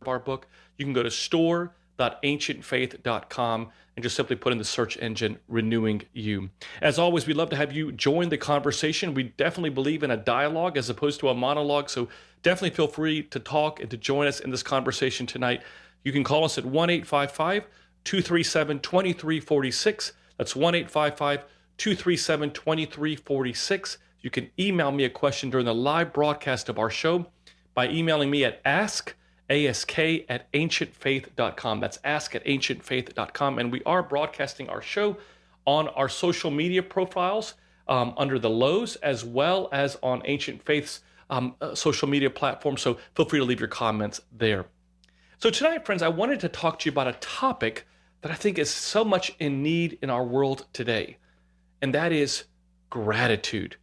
our book, you can go to store.ancientfaith.com and just simply put in the search engine, Renewing You. As always, we'd love to have you join the conversation. We definitely believe in a dialogue as opposed to a monologue, so definitely feel free to talk and to join us in this conversation tonight. You can call us at 1-855-237-2346. That's 1-855-237-2346. You can email me a question during the live broadcast of our show by emailing me at ask@ancientfaith.com. That's ask@ancientfaith.com. And we are broadcasting our show on our social media profiles under the Louhs, as well as on Ancient Faith's social media platform. So feel free to leave your comments there. So tonight, friends, I wanted to talk to you about a topic that I think is so much in need in our world today, and that is gratitude.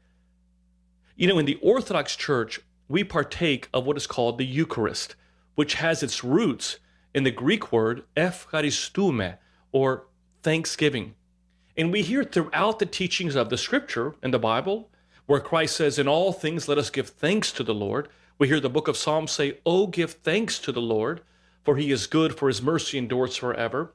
You know, in the Orthodox Church, we partake of what is called the Eucharist, which has its roots in the Greek word "ευχαριστούμε," or thanksgiving. And we hear throughout the teachings of the Scripture in the Bible, where Christ says, "In all things let us give thanks to the Lord." We hear the book of Psalms say, "Oh, give thanks to the Lord, for he is good, for his mercy endures forever."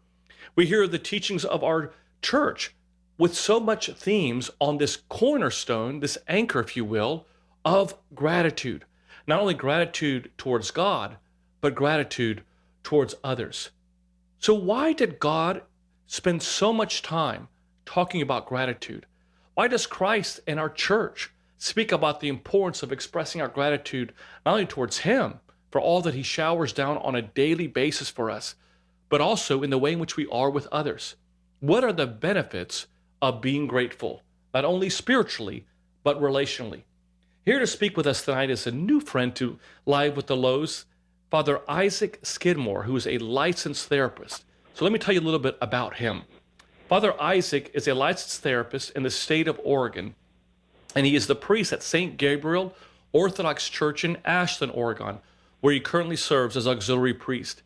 We hear the teachings of our church with so much themes on this cornerstone, this anchor, if you will, of gratitude. Not only gratitude towards God, but gratitude towards others. So why did God spend so much time talking about gratitude? Why does Christ and our church speak about the importance of expressing our gratitude not only towards him for all that he showers down on a daily basis for us, but also in the way in which we are with others? What are the benefits of being grateful, not only spiritually, but relationally? Here to speak with us tonight is a new friend to Live with the Louhs, Father Isaac Skidmore, who is a licensed therapist. So let me tell you a little bit about him. Father Isaac is a licensed therapist in the state of Oregon, and he is the priest at St. Gabriel Orthodox Church in Ashland, Oregon, where he currently serves as auxiliary priest.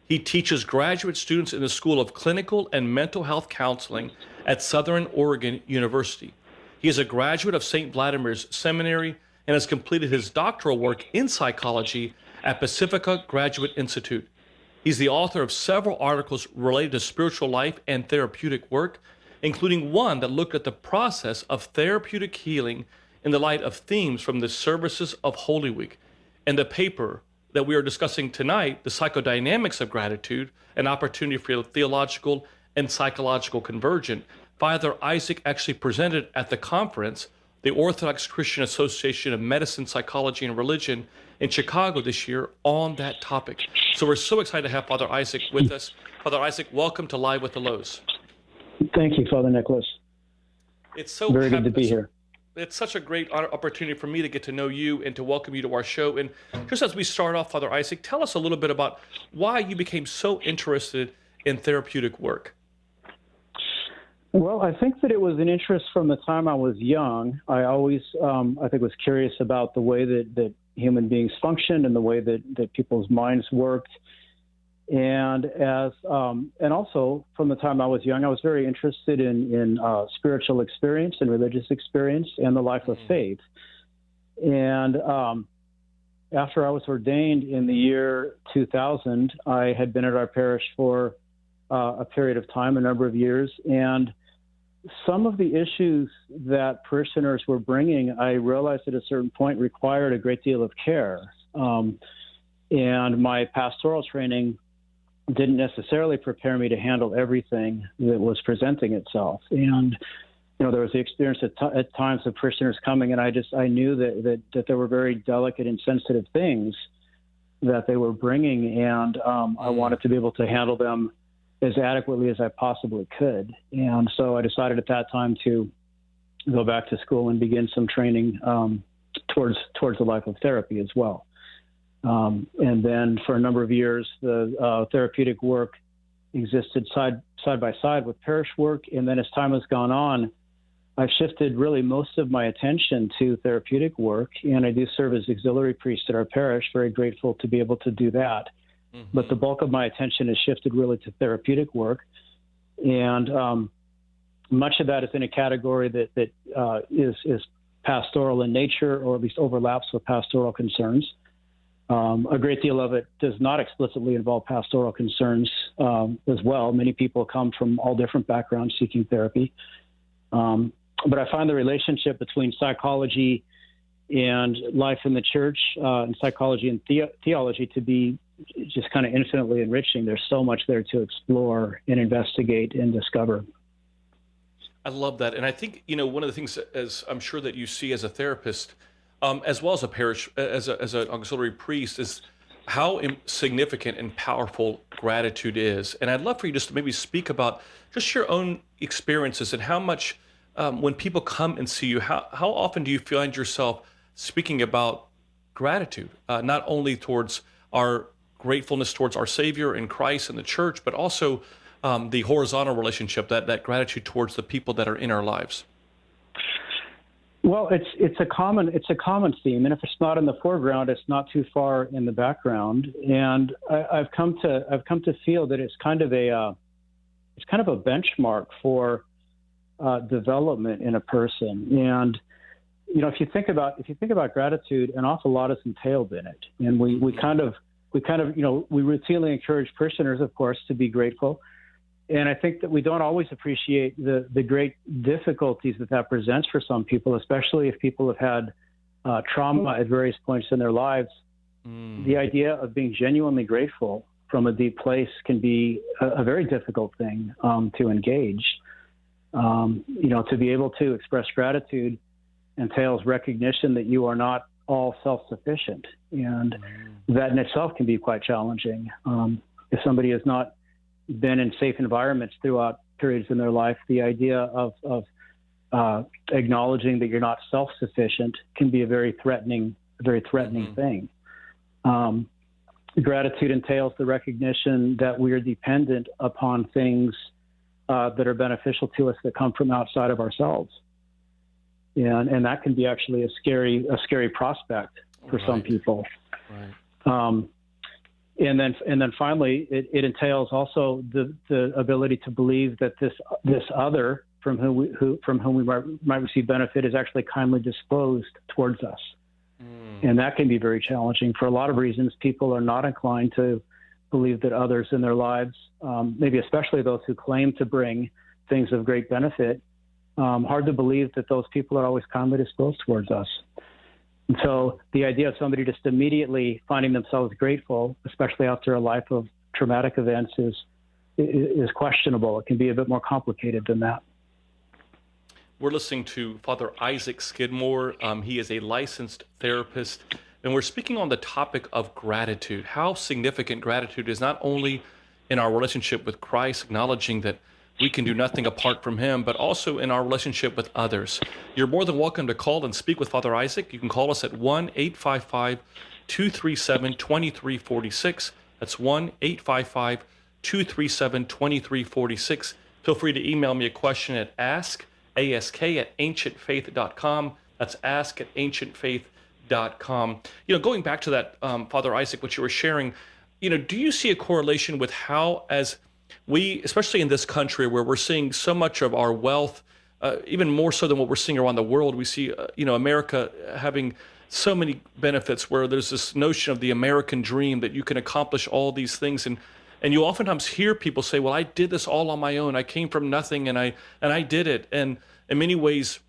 He teaches graduate students in the School of Clinical and Mental Health Counseling at Southern Oregon University. He is a graduate of St. Vladimir's Seminary and has completed his doctoral work in psychology at Pacifica Graduate Institute. He's the author of several articles related to spiritual life and therapeutic work, including one that looked at the process of therapeutic healing in the light of themes from the services of Holy Week. And the paper that we are discussing tonight, The Psychodynamics of Gratitude, an opportunity for theological and psychological convergence, Father Isaac actually presented at the conference, the Orthodox Christian Association of Medicine, Psychology, and Religion in Chicago this year on that topic. So we're so excited to have Father Isaac with us. Father Isaac, welcome to Live with the Louhs. Thank you, Father Nicholas. It's so very good to be here. It's such a great opportunity for me to get to know you and to welcome you to our show. And just as we start off, Father Isaac, tell us a little bit about why you became so interested in therapeutic work. Well, I think that it was an interest from the time I was young. I always, I think, was curious about the way that human beings functioned and the way that people's minds worked. And also from the time I was young, I was very interested in spiritual experience and religious experience and the life of faith. And after I was ordained in the year 2000, I had been at our parish for a period of time, a number of years, and some of the issues that parishioners were bringing, I realized at a certain point required a great deal of care. And my pastoral training didn't necessarily prepare me to handle everything that was presenting itself. And, you know, there was the experience at times of parishioners coming, and I knew that there were very delicate and sensitive things that they were bringing, and I wanted to be able to handle them as adequately as I possibly could. And so I decided at that time to go back to school and begin some training towards the life of therapy as well. And then for a number of years, the therapeutic work existed side by side with parish work. And then as time has gone on, I've shifted really most of my attention to therapeutic work, and I do serve as auxiliary priest at our parish. Very grateful to be able to do that. Mm-hmm. But the bulk of my attention has shifted really to therapeutic work. And much of that is in a category that is pastoral in nature, or at least overlaps with pastoral concerns. A great deal of it does not explicitly involve pastoral concerns as well. Many people come from all different backgrounds seeking therapy. But I find the relationship between psychology and life in the church and psychology and theology to be just kind of infinitely enriching. There's so much there to explore and investigate and discover. I love that. And I think, one of the things, as I'm sure that you see as a therapist, as well as a parish, as an auxiliary priest, is how significant and powerful gratitude is. And I'd love for you just to maybe speak about just your own experiences and how much, when people come and see you, how often do you find yourself speaking about gratitude, not only towards our gratefulness towards our Savior in Christ and the church, but also the horizontal relationship, that gratitude towards the people that are in our lives? Well, it's a common theme, and if it's not in the foreground, it's not too far in the background. And I've come to feel that it's kind of a benchmark for development in a person. And if you think about gratitude, an awful lot is entailed in it, and we routinely encourage parishioners, of course, to be grateful. And I think that we don't always appreciate the great difficulties that presents for some people, especially if people have had trauma at various points in their lives. The idea of being genuinely grateful from a deep place can be a very difficult thing to engage. To be able to express gratitude entails recognition that you are not all self-sufficient, and that in itself can be quite challenging. If somebody has not been in safe environments throughout periods in their life, the idea of acknowledging that you're not self-sufficient can be a very threatening thing. Gratitude entails the recognition that we are dependent upon things that are beneficial to us that come from outside of ourselves, and that can be actually a scary prospect for some people. Right. And then finally, it entails also the ability to believe that this other from whom we might receive benefit is actually kindly disposed towards us, and that can be very challenging for a lot of reasons. People are not inclined to believe that others in their lives, maybe especially those who claim to bring things of great benefit, hard to believe that those people are always kindly disposed towards us. And so the idea of somebody just immediately finding themselves grateful, especially after a life of traumatic events, is questionable. It can be a bit more complicated than that. We're listening to Father Isaac Skidmore. He is a licensed therapist, and we're speaking on the topic of gratitude, how significant gratitude is not only in our relationship with Christ, acknowledging that we can do nothing apart from him, but also in our relationship with others. You're more than welcome to call and speak with Father Isaac. You can call us at 1-855-237-2346. That's 1-855-237-2346. Feel free to email me a question at ask@ancientfaith.com. That's ask@ancientfaith.com. Going back to that, Father Isaac, what you were sharing, do you see a correlation with how, as we, especially in this country where we're seeing so much of our wealth, even more so than what we're seeing around the world, we see, America having so many benefits, where there's this notion of the American dream that you can accomplish all these things. And you oftentimes hear people say, well, I did this all on my own. I came from nothing and I did it. And in many ways,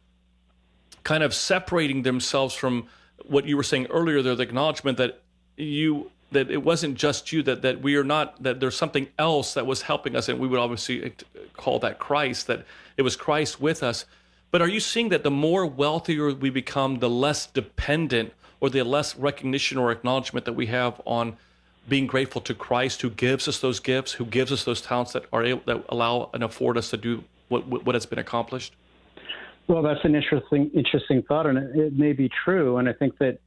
kind of separating themselves from what you were saying earlier, the acknowledgement that it wasn't just you, that we are not, that there's something else that was helping us, and we would obviously call that Christ, that it was Christ with us. But are you seeing that the more wealthier we become, the less dependent or the less recognition or acknowledgement that we have on being grateful to Christ, who gives us those gifts, who gives us those talents that allow and afford us to do what has been accomplished? Well, that's an interesting thought, and it may be true. And I think that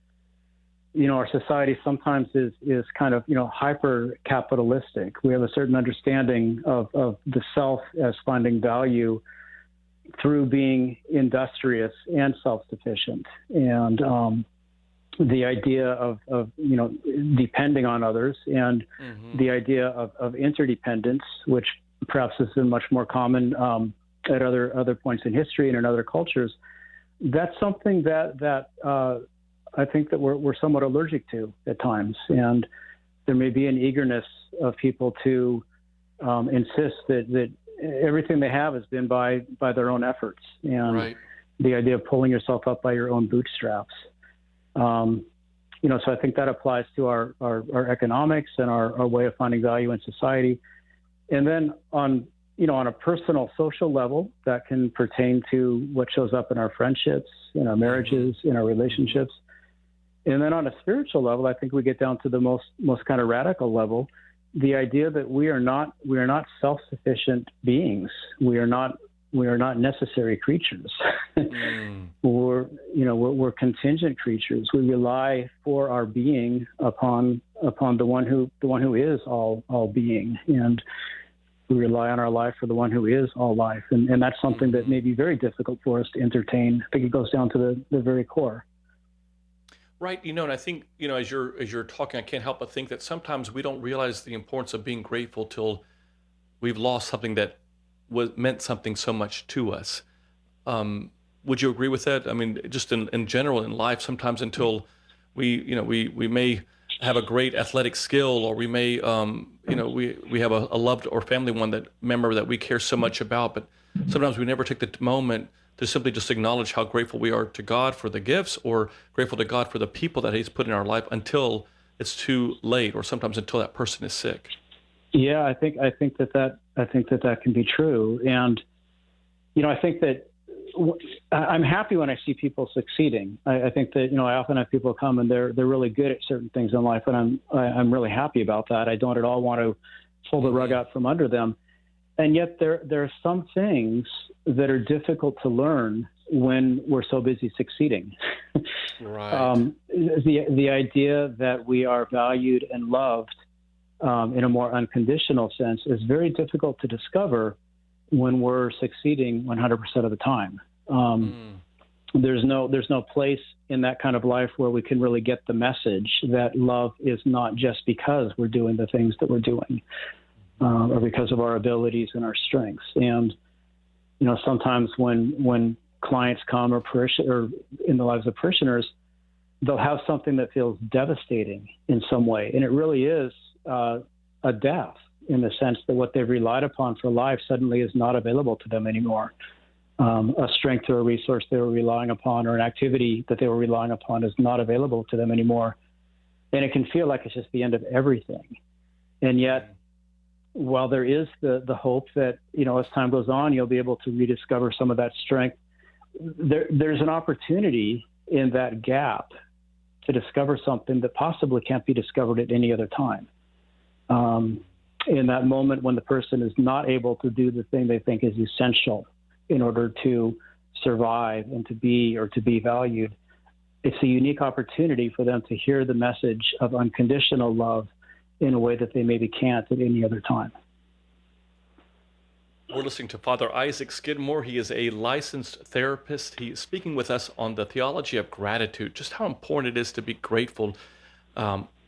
our society sometimes is kind of, hyper capitalistic. We have a certain understanding of the self as finding value through being industrious and self-sufficient. And the idea of depending on others, and the idea of interdependence, which perhaps has been much more common at other points in history and in other cultures, that's something that I think that we're somewhat allergic to at times, and there may be an eagerness of people to insist that everything they have has been by their own efforts, and Right. the idea of pulling yourself up by your own bootstraps. So I think that applies to our economics and our way of finding value in society. And then on a personal social level, that can pertain to what shows up in our friendships, in our marriages, in our relationships. And then on a spiritual level, I think we get down to the most kind of radical level, the idea that we are not self-sufficient beings. We are not necessary creatures. We're contingent creatures. We rely for our being upon the one who is all being, and we rely on our life for the one who is all life. And that's something that may be very difficult for us to entertain. I think it goes down to the very core. Right. And I think, as you're talking, I can't help but think that sometimes we don't realize the importance of being grateful till we've lost something that meant something so much to us. Would you agree with that? I mean, just in general in life, sometimes until we may have a great athletic skill, or we may, we have a loved or family member that we care so much about, but sometimes we never take the moment to simply just acknowledge how grateful we are to God for the gifts, or grateful to God for the people that He's put in our life, until it's too late, or sometimes until that person is sick. Yeah, I think that can be true. And, I think that I'm happy when I see people succeeding. I think that, I often have people come and they're really good at certain things in life, and I'm really happy about that. I don't at all want to pull the rug out from under them. And yet there are some things that are difficult to learn when we're so busy succeeding. Right. The idea that we are valued and loved in a more unconditional sense is very difficult to discover when we're succeeding 100% of the time. There's no place in that kind of life where we can really get the message that love is not just because we're doing the things that we're doing, or because of our abilities and our strengths. And sometimes when clients come or in the lives of parishioners, they'll have something that feels devastating in some way, and it really is a death, in the sense that what they've relied upon for life suddenly is not available to them anymore. A strength or a resource they were relying upon, or an activity that they were relying upon, is not available to them anymore. And it can feel like it's just the end of everything. And yet, while there is the hope that, as time goes on, you'll be able to rediscover some of that strength, there's an opportunity in that gap to discover something that possibly can't be discovered at any other time. In that moment when the person is not able to do the thing they think is essential in order to survive and to be valued, it's a unique opportunity for them to hear the message of unconditional love in a way that they maybe can't at any other time. We're listening to Father Isaac Skidmore. He is a licensed therapist. He is speaking with us on the theology of gratitude, just how important it is to be grateful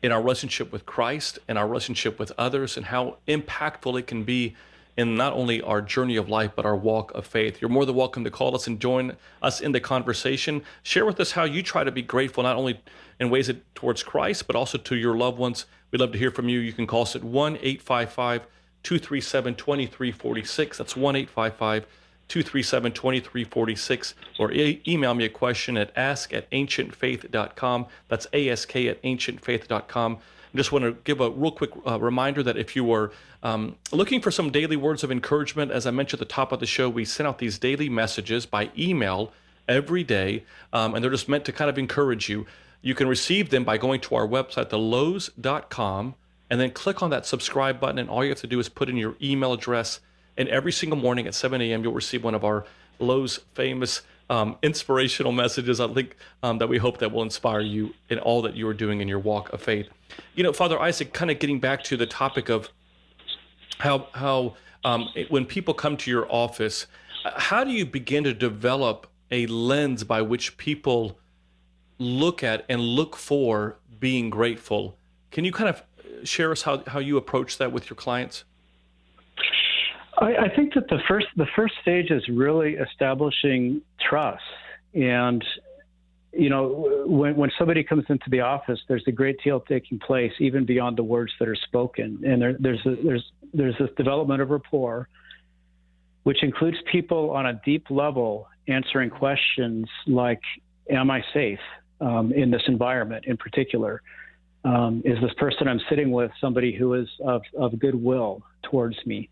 in our relationship with Christ and our relationship with others, and how impactful it can be in not only our journey of life, but our walk of faith. You're more than welcome to call us and join us in the conversation. Share with us how you try to be grateful, not only in ways towards Christ, but also to your loved ones. We'd love to hear from you. You can call us at 1-855-237-2346. That's 1-855-237-2346, or email me a question at ask@ancientfaith.com. That's ask@ancientfaith.com. I just want to give a real quick reminder that if you are looking for some daily words of encouragement, as I mentioned at the top of the show, we send out these daily messages by email every day, and they're just meant to kind of encourage you. You can receive them by going to our website, thelouhs.com, and then click on that subscribe button, and all you have to do is put in your email address, and every single morning at 7 a.m. you'll receive one of our Louhs famous inspirational messages, I think, that we hope that will inspire you in all that you are doing in your walk of faith. Father Isaac, kind of getting back to the topic of how when people come to your office, how do you begin to develop a lens by which people look at and look for being grateful? Can you kind of share us how you approach that with your clients? I think that the first stage is really establishing trust, and when somebody comes into the office, there's a great deal taking place even beyond the words that are spoken, and there's this development of rapport, which includes people on a deep level answering questions like, "Am I safe in this environment in particular? Is this person I'm sitting with somebody who is of goodwill towards me?"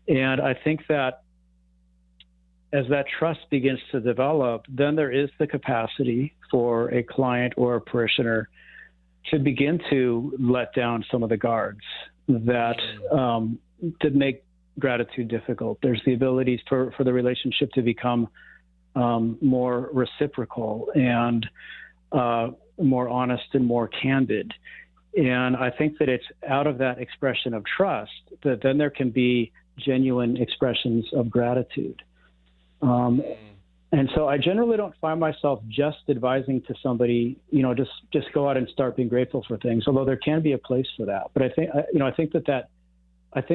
And I think that as that trust begins to develop, then there is the capacity for a client or a parishioner to begin to let down some of the guards that make gratitude difficult. There's the ability for the relationship to become more reciprocal and more honest and more candid. And I think that it's out of that expression of trust that then there can be genuine expressions of gratitude. And so I generally don't find myself just advising to somebody, just go out and start being grateful for things, although there can be a place for that. But I think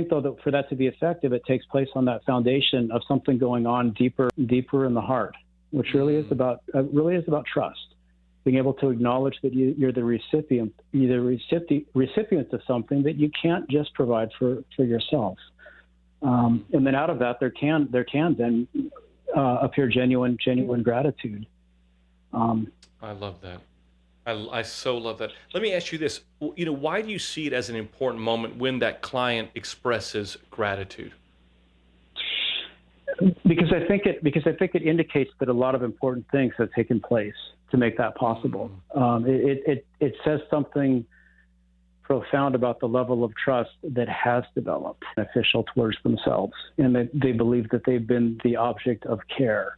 though that for that to be effective, it takes place on that foundation of something going on deeper in the heart, which really is about trust, being able to acknowledge that you're the recipient of something that you can't just provide for yourself. And then out of that, there can then appear genuine gratitude. I love that. I so love that. Let me ask you this. Why do you see it as an important moment when that client expresses gratitude? Because I think it indicates that a lot of important things have taken place to make that possible. It says something profound about the level of trust that has developed beneficial towards themselves, and that they believe that they've been the object of care.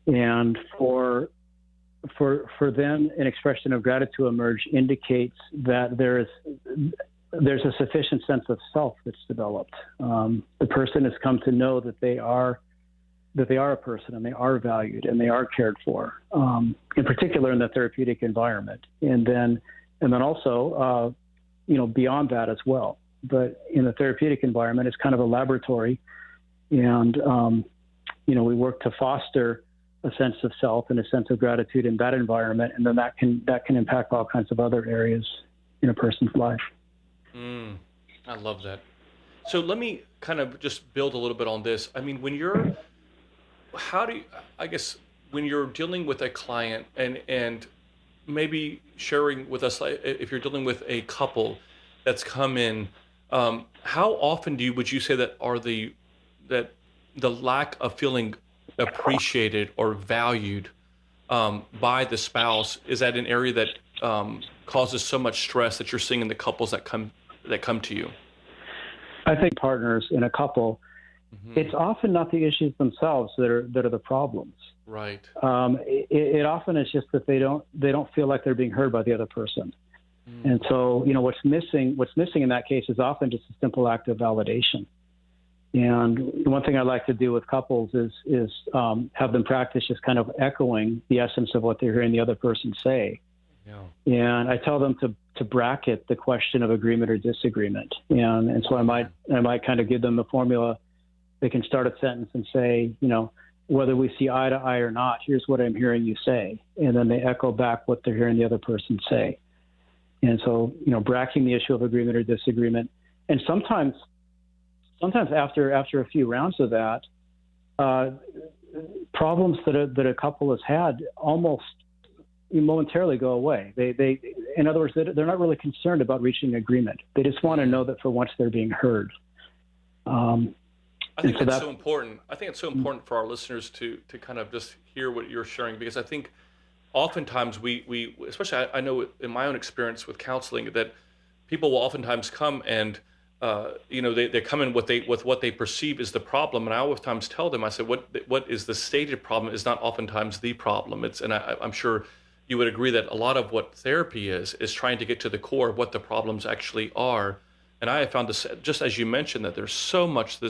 And for them, an expression of gratitude to emerge indicates that there's a sufficient sense of self that's developed. The person has come to know that they are a person, and they are valued, and they are cared for, in particular in the therapeutic environment. And then also, beyond that as well. But in the therapeutic environment, it's kind of a laboratory, and we work to foster a sense of self and a sense of gratitude in that environment, and then that can impact all kinds of other areas in a person's life. I love that. So let me kind of just build a little bit on this. I mean, when you're dealing with a client and maybe sharing with us, if you're dealing with a couple that's come in, how often would you say that the lack of feeling appreciated or valued by the spouse, is that an area that causes so much stress that you're seeing in the couples that come to you? I think partners in a couple, it's often not the issues themselves that are the problems. Right. It often is just that they don't feel like they're being heard by the other person. And so, what's missing in that case is often just a simple act of validation. And one thing I like to do with couples is have them practice just kind of echoing the essence of what they're hearing the other person say. Yeah. And I tell them to bracket the question of agreement or disagreement. And so I might kind of give them the formula. They can start a sentence and say, whether we see eye to eye or not, here's what I'm hearing you say. And then they echo back what they're hearing the other person say. And so, bracketing the issue of agreement or disagreement. And sometimes after a few rounds of that, problems that a couple has had almost momentarily go away. They in other words, they're not really concerned about reaching agreement. They just want to know that for once they're being heard. I think that's so important. I think it's so important for our listeners to kind of just hear what you're sharing, because I think oftentimes we especially I know in my own experience with counseling that people will oftentimes come and they come in with what they perceive is the problem, and I oftentimes tell them, I say, what is the stated problem is not oftentimes the problem. I'm sure you would agree that a lot of what therapy is trying to get to the core of what the problems actually are. And I have found this, just as you mentioned, that there's so much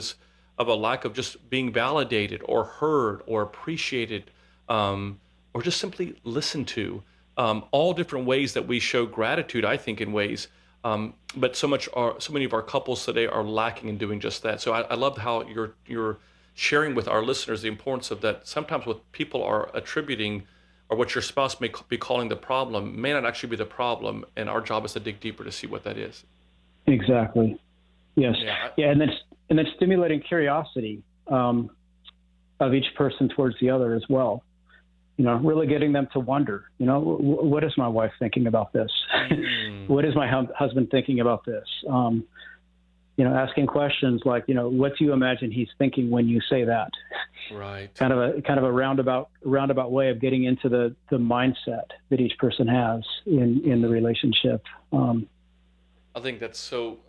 of a lack of just being validated or heard or appreciated, or just simply listened to. All different ways that we show gratitude, I think, in ways. But so many of our couples today are lacking in doing just that. So I love how you're sharing with our listeners the importance of that. Sometimes what people are attributing or what your spouse may be calling the problem may not actually be the problem, and our job is to dig deeper to see what that is. Exactly. Yes. Yeah. And then stimulating curiosity of each person towards the other as well. Really getting them to wonder, what is my wife thinking about this? What is my husband thinking about this? Asking questions like, what do you imagine he's thinking when you say that? Right. Kind of a roundabout way of getting into the mindset that each person has in the relationship. I think that's so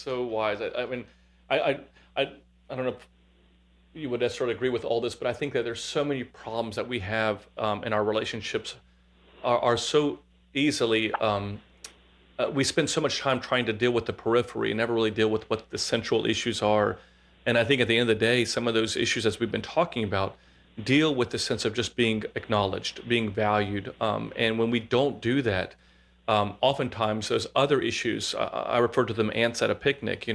wise. I mean, I don't know if you would necessarily agree with all this, but I think that there's so many problems that we have in our relationships are so easily. We spend so much time trying to deal with the periphery and never really deal with what the central issues are. And I think at the end of the day, some of those issues, as we've been talking about, deal with the sense of just being acknowledged, being valued. And when we don't do that, oftentimes those other issues, I refer to them ants at a picnic.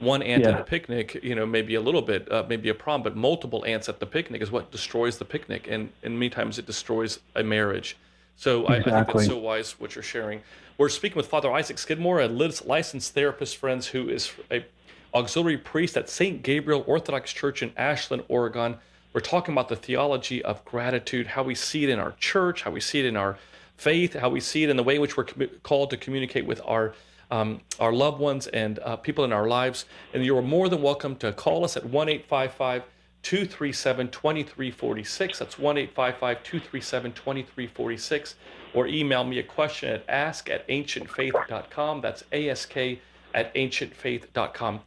One ant at a picnic, maybe a little bit, maybe a problem, but multiple ants at the picnic is what destroys the picnic. And many times it destroys a marriage. So Exactly. I think that's so wise what you're sharing. We're speaking with Father Isaac Skidmore, a licensed therapist, friends, who is a auxiliary priest at St. Gabriel Orthodox Church in Ashland, Oregon. We're talking about the theology of gratitude, how we see it in our church, how we see it in our faith, how we see it in the way in which we're called to communicate with our loved ones and people in our lives. And you are more than welcome to call us at 1-855-237-2346. That's 1-855-237-2346. Or email me a question at ask@ancientfaith.com. That's ask@ancientfaith.com.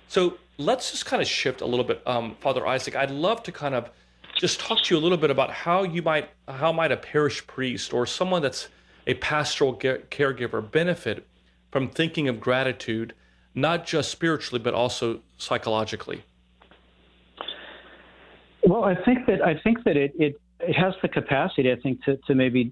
So let's just kind of shift a little bit, Father Isaac. I'd love to kind of just talk to you a little bit about how might a parish priest or someone that's a pastoral caregiver benefit from thinking of gratitude, not just spiritually, but also psychologically. Well, I think that it has the capacity, I think, to maybe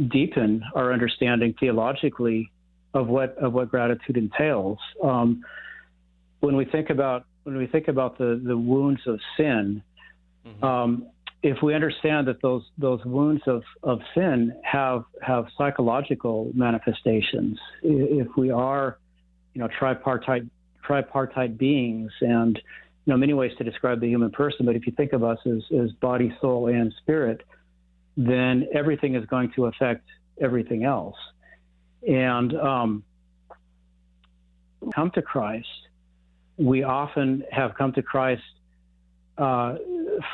deepen our understanding theologically of what gratitude entails. When we think about the wounds of sin, if we understand that those wounds of sin have psychological manifestations, if we are, tripartite beings, and many ways to describe the human person, but if you think of us as body, soul, and spirit, then everything is going to affect everything else. And come to Christ, we often have come to Christ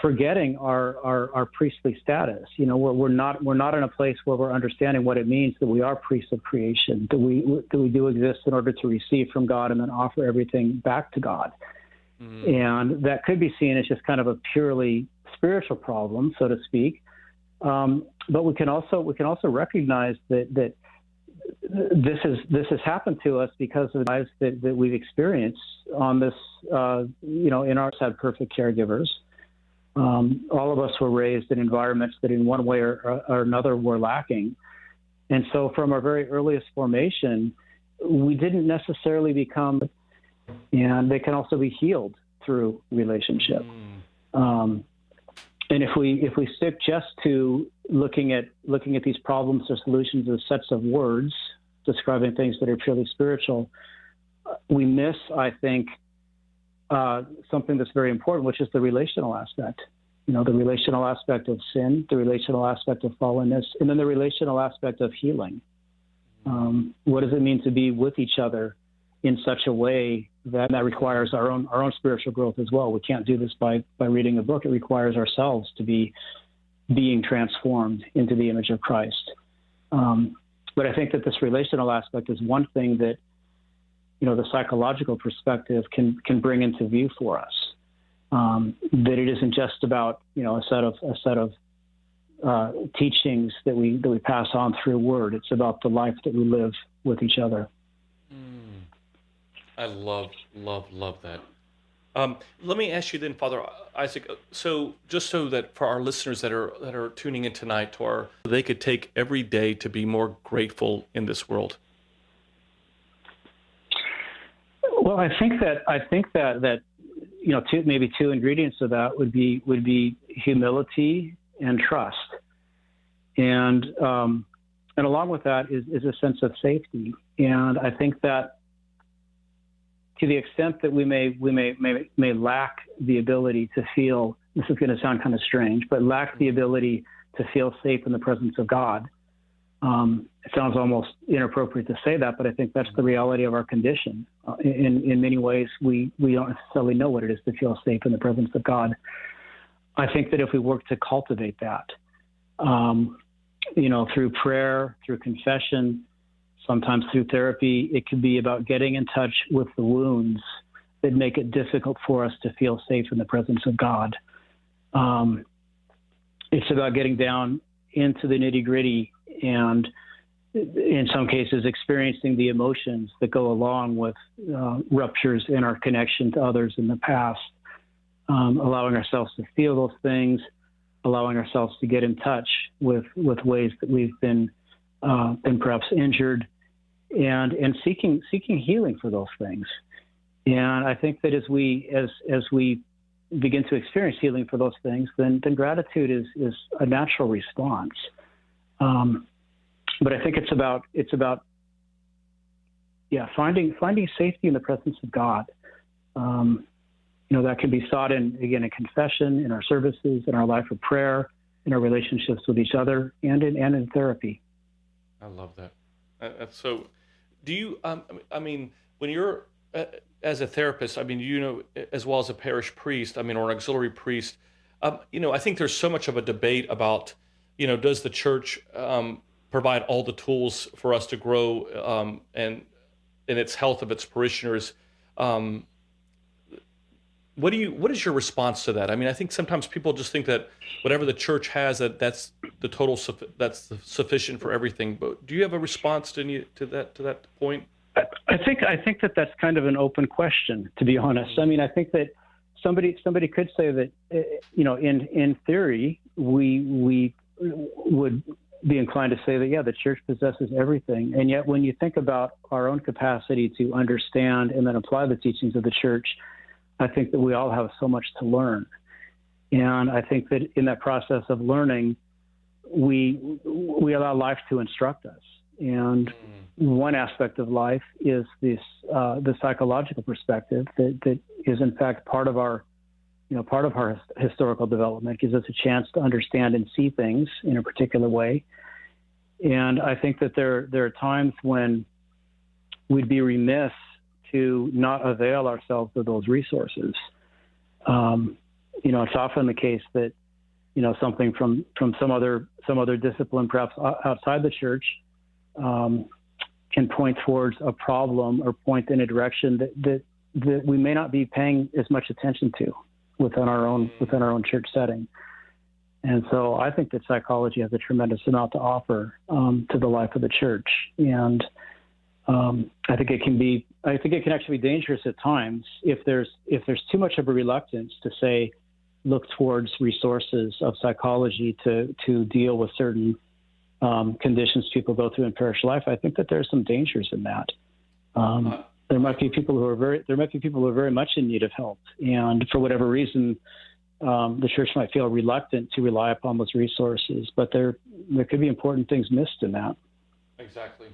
forgetting our priestly status. We're not in a place where we're understanding what it means that we are priests of creation, that we do exist in order to receive from God and then offer everything back to God. And that could be seen as just kind of a purely spiritual problem, so to speak. But we can also recognize that this has happened to us because of the lives that we've experienced on this. In our had perfect caregivers. All of us were raised in environments that, in one way or another, were lacking, and so from our very earliest formation, we didn't necessarily become. And they can also be healed through relationship. And if we stick just to looking at these problems or solutions as sets of words describing things that are purely spiritual, we miss, I think, something that's very important, which is the relational aspect. The relational aspect of sin, the relational aspect of fallenness, and then the relational aspect of healing. What does it mean to be with each other in such a way that requires our own spiritual growth as well? We can't do this by reading a book. It requires ourselves to be being transformed into the image of Christ. But I think that this relational aspect is one thing that the psychological perspective can bring into view for us. That it isn't just about a set of teachings that we pass on through word. It's about the life that we live with each other. I love that. Let me ask you then, Father Isaac, so just so that for our listeners that are tuning in tonight, they could take every day to be more grateful in this world. Well, I think that maybe two ingredients of that would be humility and trust. And along with that is a sense of safety. And I think that to the extent that we may lack the ability to feel, this is going to sound kind of strange, but lack the ability to feel safe in the presence of God. It sounds almost inappropriate to say that, but I think that's the reality of our condition. In many ways, we don't necessarily know what it is to feel safe in the presence of God. I think that if we work to cultivate that, through prayer, through confession, sometimes through therapy, it could be about getting in touch with the wounds that make it difficult for us to feel safe in the presence of God. It's about getting down into the nitty-gritty and, in some cases, experiencing the emotions that go along with ruptures in our connection to others in the past, allowing ourselves to feel those things, allowing ourselves to get in touch with ways that we've been perhaps injured, and seeking healing for those things. And I think that as we begin to experience healing for those things, then gratitude is a natural response. But I think it's about finding safety in the presence of God. That can be sought in confession, in our services, in our life of prayer, in our relationships with each other, and in therapy. I love that. So, do you? When you're as a therapist, as well as a parish priest, or an auxiliary priest, I think there's so much of a debate about, does the church provide all the tools for us to grow and in its health of its parishioners? What is your response to that? I think sometimes people just think that whatever the church has, that's that's sufficient for everything. But do you have a response to that point? I think that's kind of an open question, to be honest. I think that somebody could say that in theory we would be inclined to say that the church possesses everything, and yet when you think about our own capacity to understand and then apply the teachings of the church, I think that we all have so much to learn. And I think that in that process of learning, we allow life to instruct us. And one aspect of life is the psychological perspective that is in fact part of our historical development, gives us a chance to understand and see things in a particular way. And I think that there are times when we'd be remiss to not avail ourselves of those resources. It's often the case that something from some other discipline, perhaps outside the church, can point towards a problem or point in a direction that we may not be paying as much attention to within our own church setting. And so I think that psychology has a tremendous amount to offer to the life of the church. And I think it can actually be dangerous at times if there's too much of a reluctance to say, look towards resources of psychology to deal with certain conditions people go through in parish life. I think that there's some dangers in that. There might be people who are very much in need of help, and for whatever reason, the church might feel reluctant to rely upon those resources. But there could be important things missed in that. Exactly.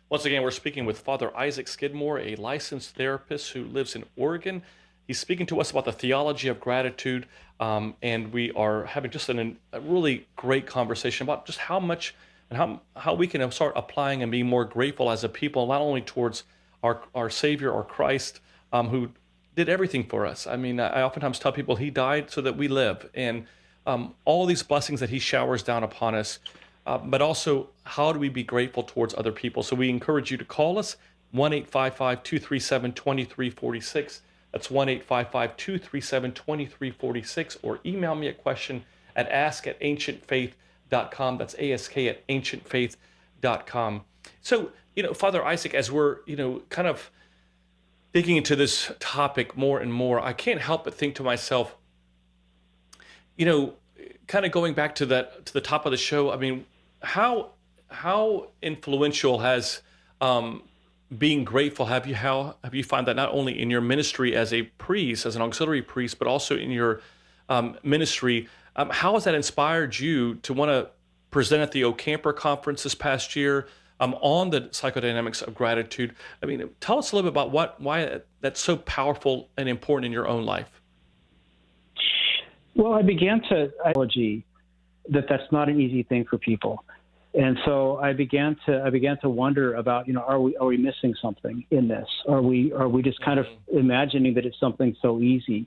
Once again, we're speaking with Father Isaac Skidmore, a licensed therapist who lives in Oregon. He's speaking to us about the theology of gratitude, and we are having just a really great conversation about just how much and how we can start applying and being more grateful as a people, not only towards our Savior, our Christ, who did everything for us. I oftentimes tell people he died so that we live, and all these blessings that he showers down upon us. But also, how do we be grateful towards other people? So we encourage you to call us, 1-855-237-2346. That's 1-855-237-2346, or email me a question at ask@ancientfaith.com. That's ask@ancientfaith.com. So, Father Isaac, as we're, kind of digging into this topic more and more, I can't help but think to myself, kind of going back to the top of the show, how influential has being grateful have you found that not only in your ministry as a priest, as an auxiliary priest, but also in your ministry? How has that inspired you to want to presented at the O'Camper conference this past year on the psychodynamics of gratitude. I mean, tell us a little bit about why that's so powerful and important in your own life. Well, I began to ideology that's not an easy thing for people. And so I began to wonder about, are we missing something in this? Are we just kind of imagining that it's something so easy?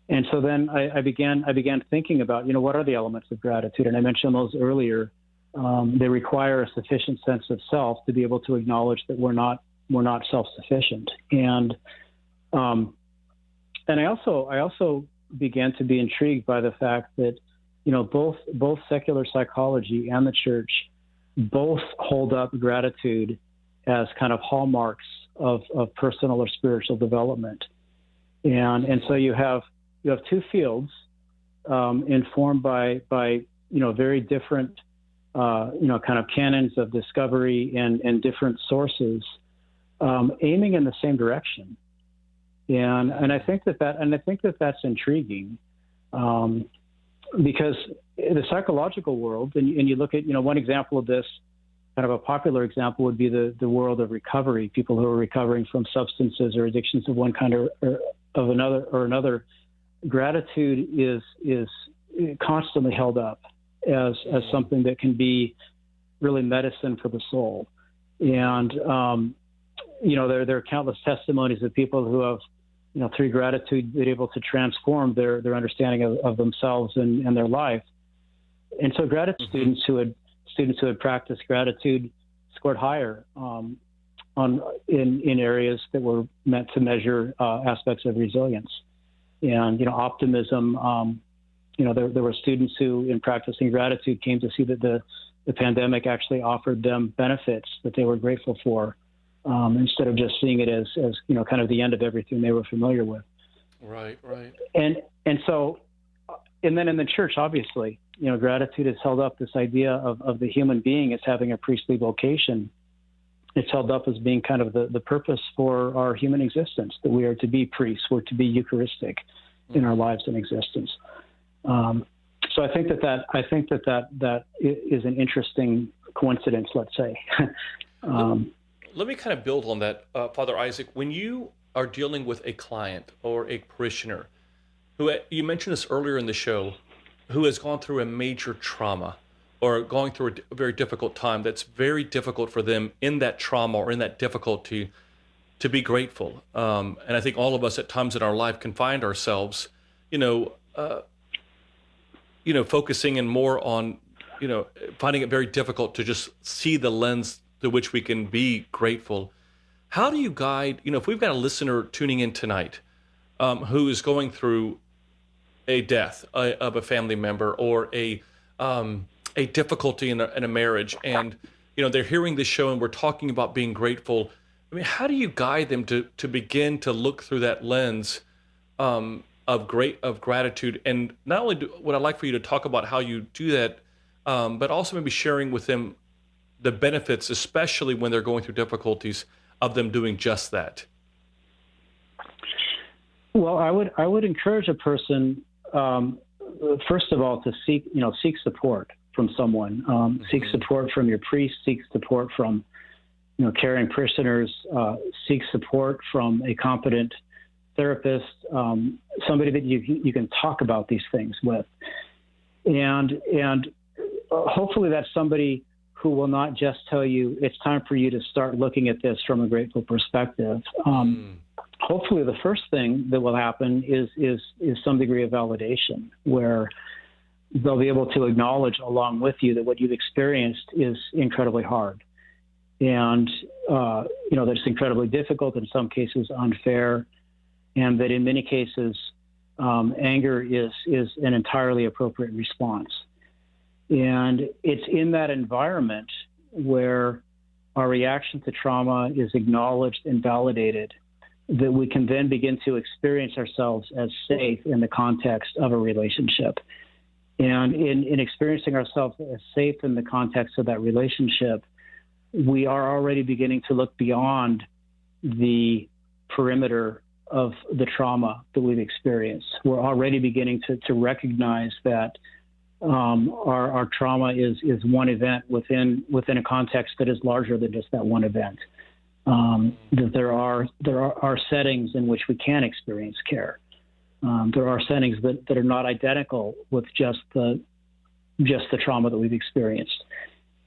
And so then I began thinking about, what are the elements of gratitude? And I mentioned those earlier. They require a sufficient sense of self to be able to acknowledge that we're not self-sufficient. And I also began to be intrigued by the fact that, both secular psychology and the church both hold up gratitude as kind of hallmarks of personal or spiritual development. And so you have two fields informed by very different kind of canons of discovery and different sources aiming in the same direction. And I think that's intriguing. Because in the psychological world, and you look at, one example of this, kind of a popular example would be the world of recovery, people who are recovering from substances or addictions of one kind or another. Gratitude is constantly held up as something that can be really medicine for the soul. And, there are countless testimonies of people who have, through gratitude, been able to transform their understanding of themselves and their life. And so gratitude students who had practiced gratitude scored higher in areas that were meant to measure aspects of resilience and optimism. There were students who, in practicing gratitude, came to see that the pandemic actually offered them benefits that they were grateful for, instead of just seeing it as kind of the end of everything they were familiar with. Right. And so, and then in the church, obviously, gratitude has held up this idea of the human being as having a priestly vocation. It's held up as being kind of the purpose for our human existence, that we are to be priests, we're to be Eucharistic in our lives and existence. So I think that is an interesting coincidence, let's say. Let me kind of build on that, Father Isaac. When you are dealing with a client or a parishioner who, you mentioned this earlier in the show, who has gone through a major trauma or going through a very difficult time, that's very difficult for them in that trauma or in that difficulty to be grateful. And I think all of us at times in our life can find ourselves, focusing in more on, finding it very difficult to just see the lens through which we can be grateful. How do you guide, if we've got a listener tuning in tonight who is going through a death of a family member or a difficulty in a marriage, and they're hearing this show and we're talking about being grateful. I mean, how do you guide them to begin to look through that lens of gratitude? And not only would I like for you to talk about how you do that, but also maybe sharing with them the benefits, especially when they're going through difficulties, of them doing just that. Well, I would encourage a person, first of all, to seek support from someone. Seek support from your priest. Seek support from caring parishioners. Seek support from a competent therapist, somebody that you can talk about these things with, and hopefully that's somebody who will not just tell you it's time for you to start looking at this from a grateful perspective. Hopefully the first thing that will happen is some degree of validation, where they'll be able to acknowledge along with you that what you've experienced is incredibly hard, and that it's incredibly difficult, in some cases unfair, and that in many cases anger is an entirely appropriate response. And it's in that environment where our reaction to trauma is acknowledged and validated that we can then begin to experience ourselves as safe in the context of a relationship. And in experiencing ourselves as safe in the context of that relationship, we are already beginning to look beyond the perimeter of the trauma that we've experienced. We're already beginning to recognize that Our trauma is one event within a context that is larger than just that one event. That there are settings in which we can experience care. There are settings that are not identical with just the trauma that we've experienced.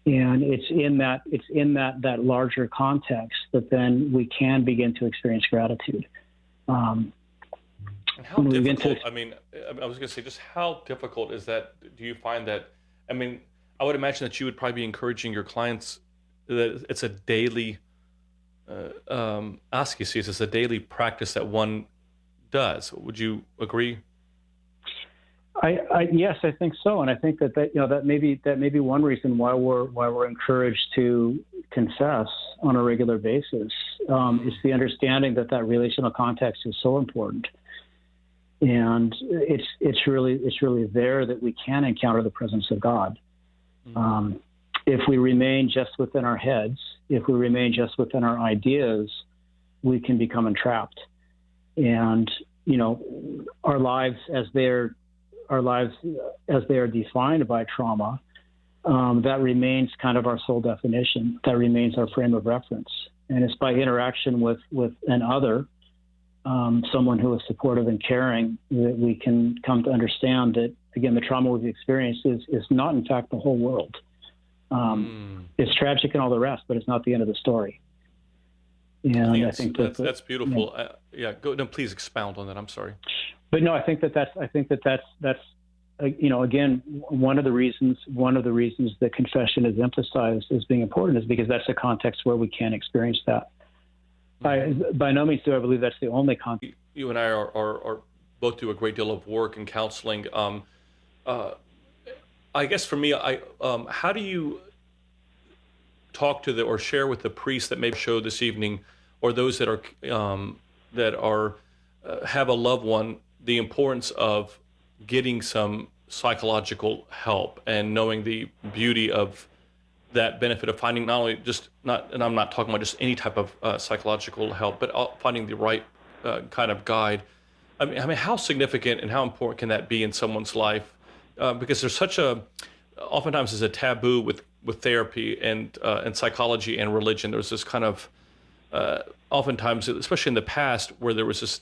And it's in that larger context that then we can begin to experience gratitude. And how difficult, I mean, I was going to say, just how difficult is that? Do you find that, I mean, I would imagine that you would probably be encouraging your clients that it's a daily, ascesis, it's a daily practice that one does. Would you agree? Yes, I think so, and I think that may be one reason why we're encouraged to confess on a regular basis. Is the understanding that relational context is so important, and it's really there that we can encounter the presence of God. If we remain just within our heads, if we remain just within our ideas, we can become entrapped, and our lives as they are defined by trauma, that remains kind of our sole definition. That remains our frame of reference. And it's by interaction with an other, someone who is supportive and caring, that we can come to understand that, again, the trauma we've experienced is not, in fact, the whole world. It's tragic and all the rest, but it's not the end of the story. And I think that's beautiful. Go. No, please expound on that. I'm sorry. But no, I think that's again, one of the reasons that confession is emphasized as being important is because that's a context where we can experience that. By no means do I believe that's the only context. You and I are both do a great deal of work in counseling. I guess for me, how do you talk to or share with the priests that maybe show this evening, or those that are have a loved one, the importance of getting some psychological help and knowing the beauty of that benefit of finding and I'm not talking about just any type of psychological help, but finding the right kind of guide. I mean, how significant and how important can that be in someone's life? Because there's oftentimes there's a taboo with therapy and psychology and religion. There's this kind of oftentimes, especially in the past, where there was this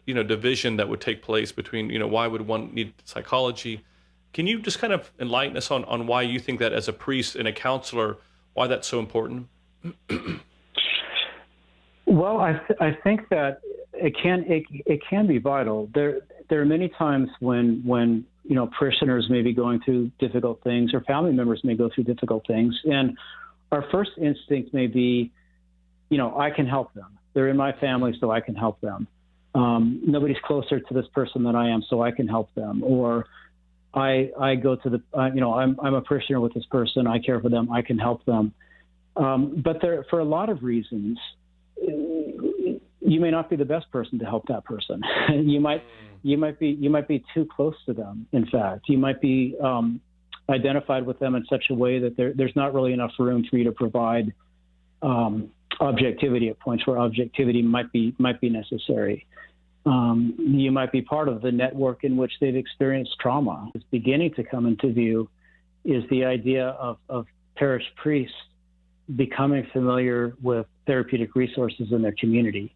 division that would take place between why would one need psychology. Can you just kind of enlighten us on why you think that as a priest and a counselor, why that's so important? Well, I think that it can be vital. There are many times when parishioners may be going through difficult things, or family members may go through difficult things, and our first instinct may be, I can help them. They're in my family, so I can help them. Nobody's closer to this person than I am, so I can help them. Or I go to I'm a parishioner with this person. I care for them. I can help them. But for a lot of reasons, you may not be the best person to help that person. You might be too close to them. In fact, you might be identified with them in such a way that there's not really enough room for you to provide objectivity at points where objectivity might be necessary. You might be part of the network in which they've experienced trauma. What's beginning to come into view is the idea of parish priests becoming familiar with therapeutic resources in their community.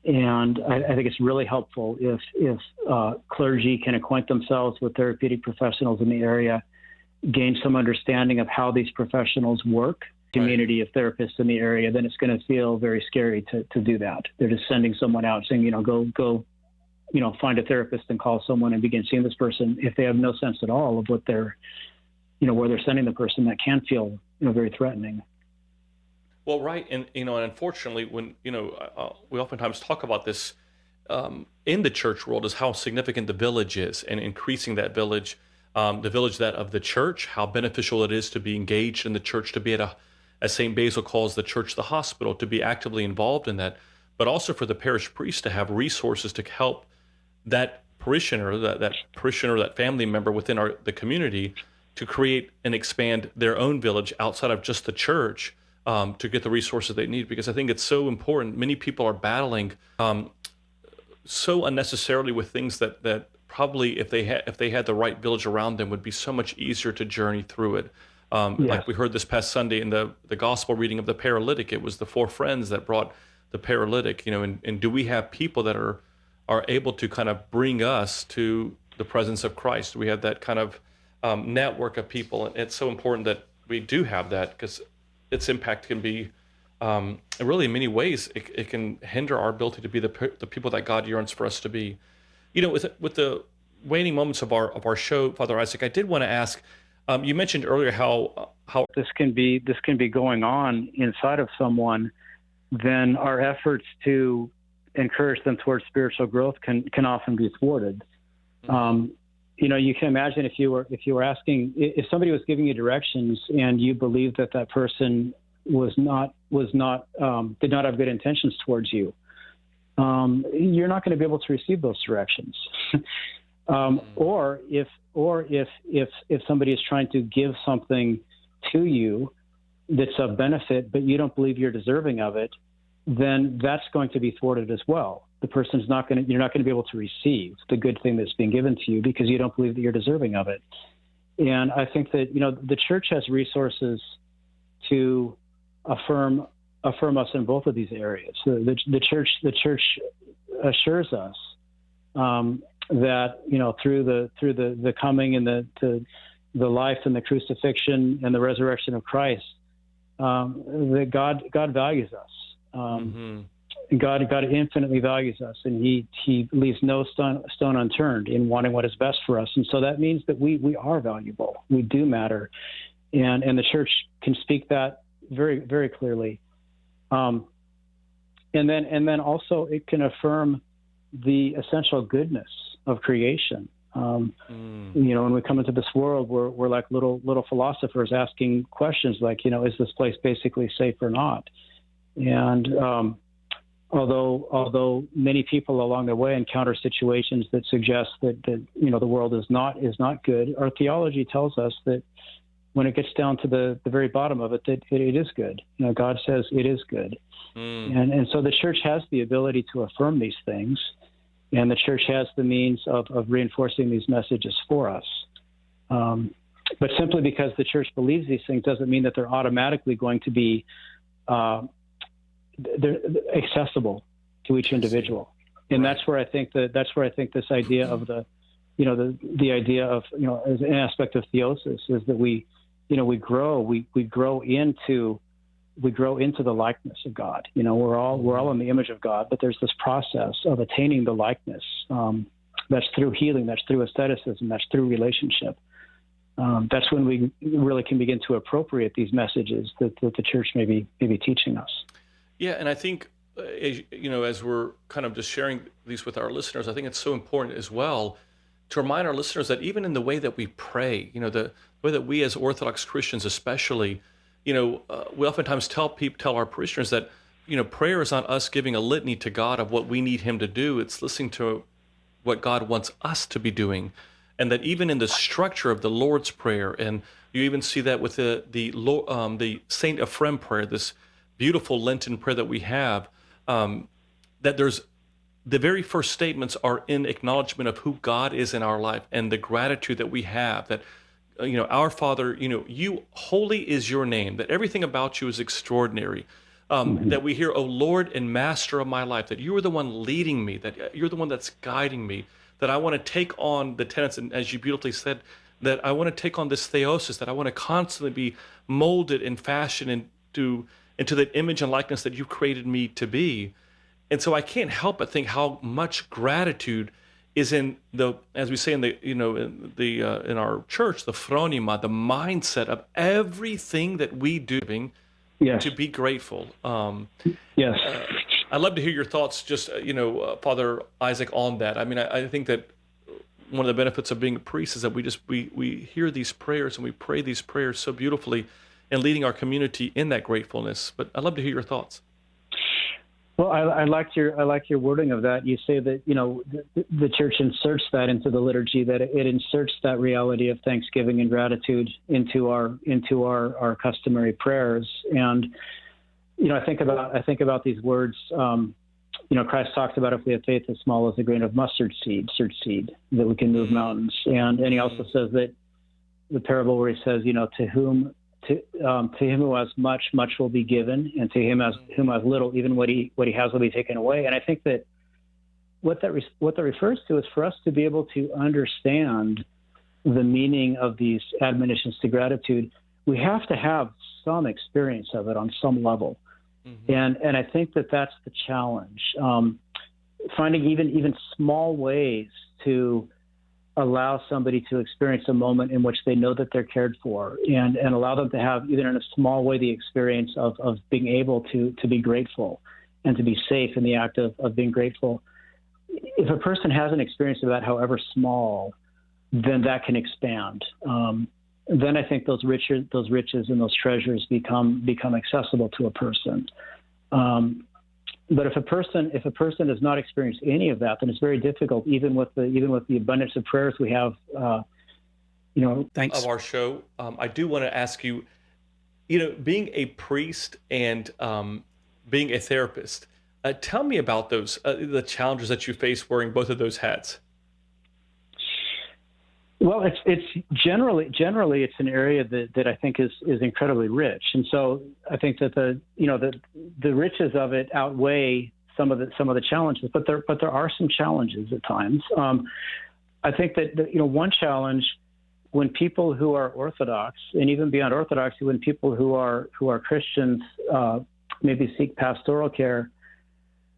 And I think it's really helpful if clergy can acquaint themselves with therapeutic professionals in the area, gain some understanding of how these professionals work, community of therapists in the area, then it's going to feel very scary to do that. They're just sending someone out saying, go, find a therapist and call someone and begin seeing this person. If they have no sense at all of what where they're sending the person, that can feel, very threatening. Well, right. And, and unfortunately, when, we oftentimes talk about this in the church world, is how significant the village is, and increasing that village, the village that of the church, how beneficial it is to be engaged in the church, to be as St. Basil calls the church, the hospital, to be actively involved in that, but also for the parish priest to have resources to help that parishioner, that family member within the community, to create and expand their own village outside of just the church, to get the resources they need. Because I think it's so important. Many people are battling so unnecessarily with things that probably if they had the right village around them, would be so much easier to journey through it. Like we heard this past Sunday in the gospel reading of the paralytic, it was the four friends that brought the paralytic. And do we have people that are able to kind of bring us to the presence of Christ? We have that kind of network of people, and it's so important that we do have that, because its impact can be really in many ways it can hinder our ability to be the people that God yearns for us to be. With the waning moments of our show, Father Isaac, I did want to ask. You mentioned earlier how this can be going on inside of someone. Then our efforts to encourage them towards spiritual growth can often be thwarted. Mm-hmm. You can imagine if you were asking, if somebody was giving you directions and you believed that person did not have good intentions towards you, you're not going to be able to receive those directions. Or if somebody is trying to give something to you that's of benefit, but you don't believe you're deserving of it, then that's going to be thwarted as well. You're not going to be able to receive the good thing that's being given to you because you don't believe that you're deserving of it. And I think that, the church has resources to affirm us in both of these areas. The church assures us that through the coming and the life and the crucifixion and the resurrection of Christ, that God values us. God infinitely values us, and He leaves no stone unturned in wanting what is best for us. And so that means that we are valuable. We do matter, and the church can speak that very, very clearly. And then also it can affirm the essential goodness of creation. When we come into this world, we're like little philosophers asking questions like, is this place basically safe or not? And although many people along the way encounter situations that suggest that the world is not good, our theology tells us that when it gets down to the very bottom of it, that it is good. God says it is good. And so the church has the ability to affirm these things, and the church has the means of reinforcing these messages for us. But simply because the church believes these things doesn't mean that they're automatically going to be they're accessible to each individual. And right. that's where I think this idea of the idea of, as an aspect of theosis is that we grow into the likeness of God. We're all in the image of God, but there's this process of attaining the likeness. That's through healing, that's through asceticism, that's through relationship. That's when we really can begin to appropriate these messages that the church may be teaching us. Yeah, and I think, as we're kind of just sharing these with our listeners, I think it's so important as well to remind our listeners that even in the way that we pray, the way that we as Orthodox Christians especially, we oftentimes tell our parishioners that, prayer is not us giving a litany to God of what we need Him to do. It's listening to what God wants us to be doing. And that even in the structure of the Lord's Prayer, and you even see that with the Saint Ephrem prayer, this beautiful Lenten prayer that we have, that there's the very first statements are in acknowledgement of who God is in our life and the gratitude that we have, that, our Father, you, holy is your name, that everything about you is extraordinary, that we hear, O Lord and Master of my life, that you are the one leading me, that you're the one that's guiding me, that I want to take on the tenets, and as you beautifully said, that I want to take on this theosis, that I want to constantly be molded and fashioned into that image and likeness that you created me to be. And so I can't help but think how much gratitude is in as we say in in our church, the phronima, the mindset of everything that we do, to be grateful. Yes. I'd love to hear your thoughts, just, Father Isaac, on that. I mean, I think that one of the benefits of being a priest is that we hear these prayers and we pray these prayers so beautifully and leading our community in that gratefulness. But I'd love to hear your thoughts. Well, I like your wording of that. You say that, the church inserts that into the liturgy, that it inserts that reality of thanksgiving and gratitude into our customary prayers. And, I think about these words Christ talks about if we have faith as small as a grain of mustard seed, that we can move mountains. And he also says that the parable where he says, to him who has much, much will be given, and to him whom has little, even what he has will be taken away. And I think that what that refers to is for us to be able to understand the meaning of these admonitions to gratitude. We have to have some experience of it on some level. And I think that that's the challenge. Finding even small ways to allow somebody to experience a moment in which they know that they're cared for, and allow them to have, even in a small way, the experience of being able to be grateful and to be safe in the act of being grateful. If a person has an experience of that, however small, then that can expand. Then I think those riches and those treasures become accessible to a person. But if a person has not experienced any of that, then it's very difficult, even with the abundance of prayers we have. Thanks. Of our show, I do want to ask you, being a priest and being a therapist, tell me about those the challenges that you face wearing both of those hats. Well, it's generally it's an area that I think is incredibly rich, and so I think that the riches of it outweigh some of the challenges, but there are some challenges at times. I think that one challenge, when people who are Orthodox, and even beyond Orthodoxy, when people who are Christians maybe seek pastoral care,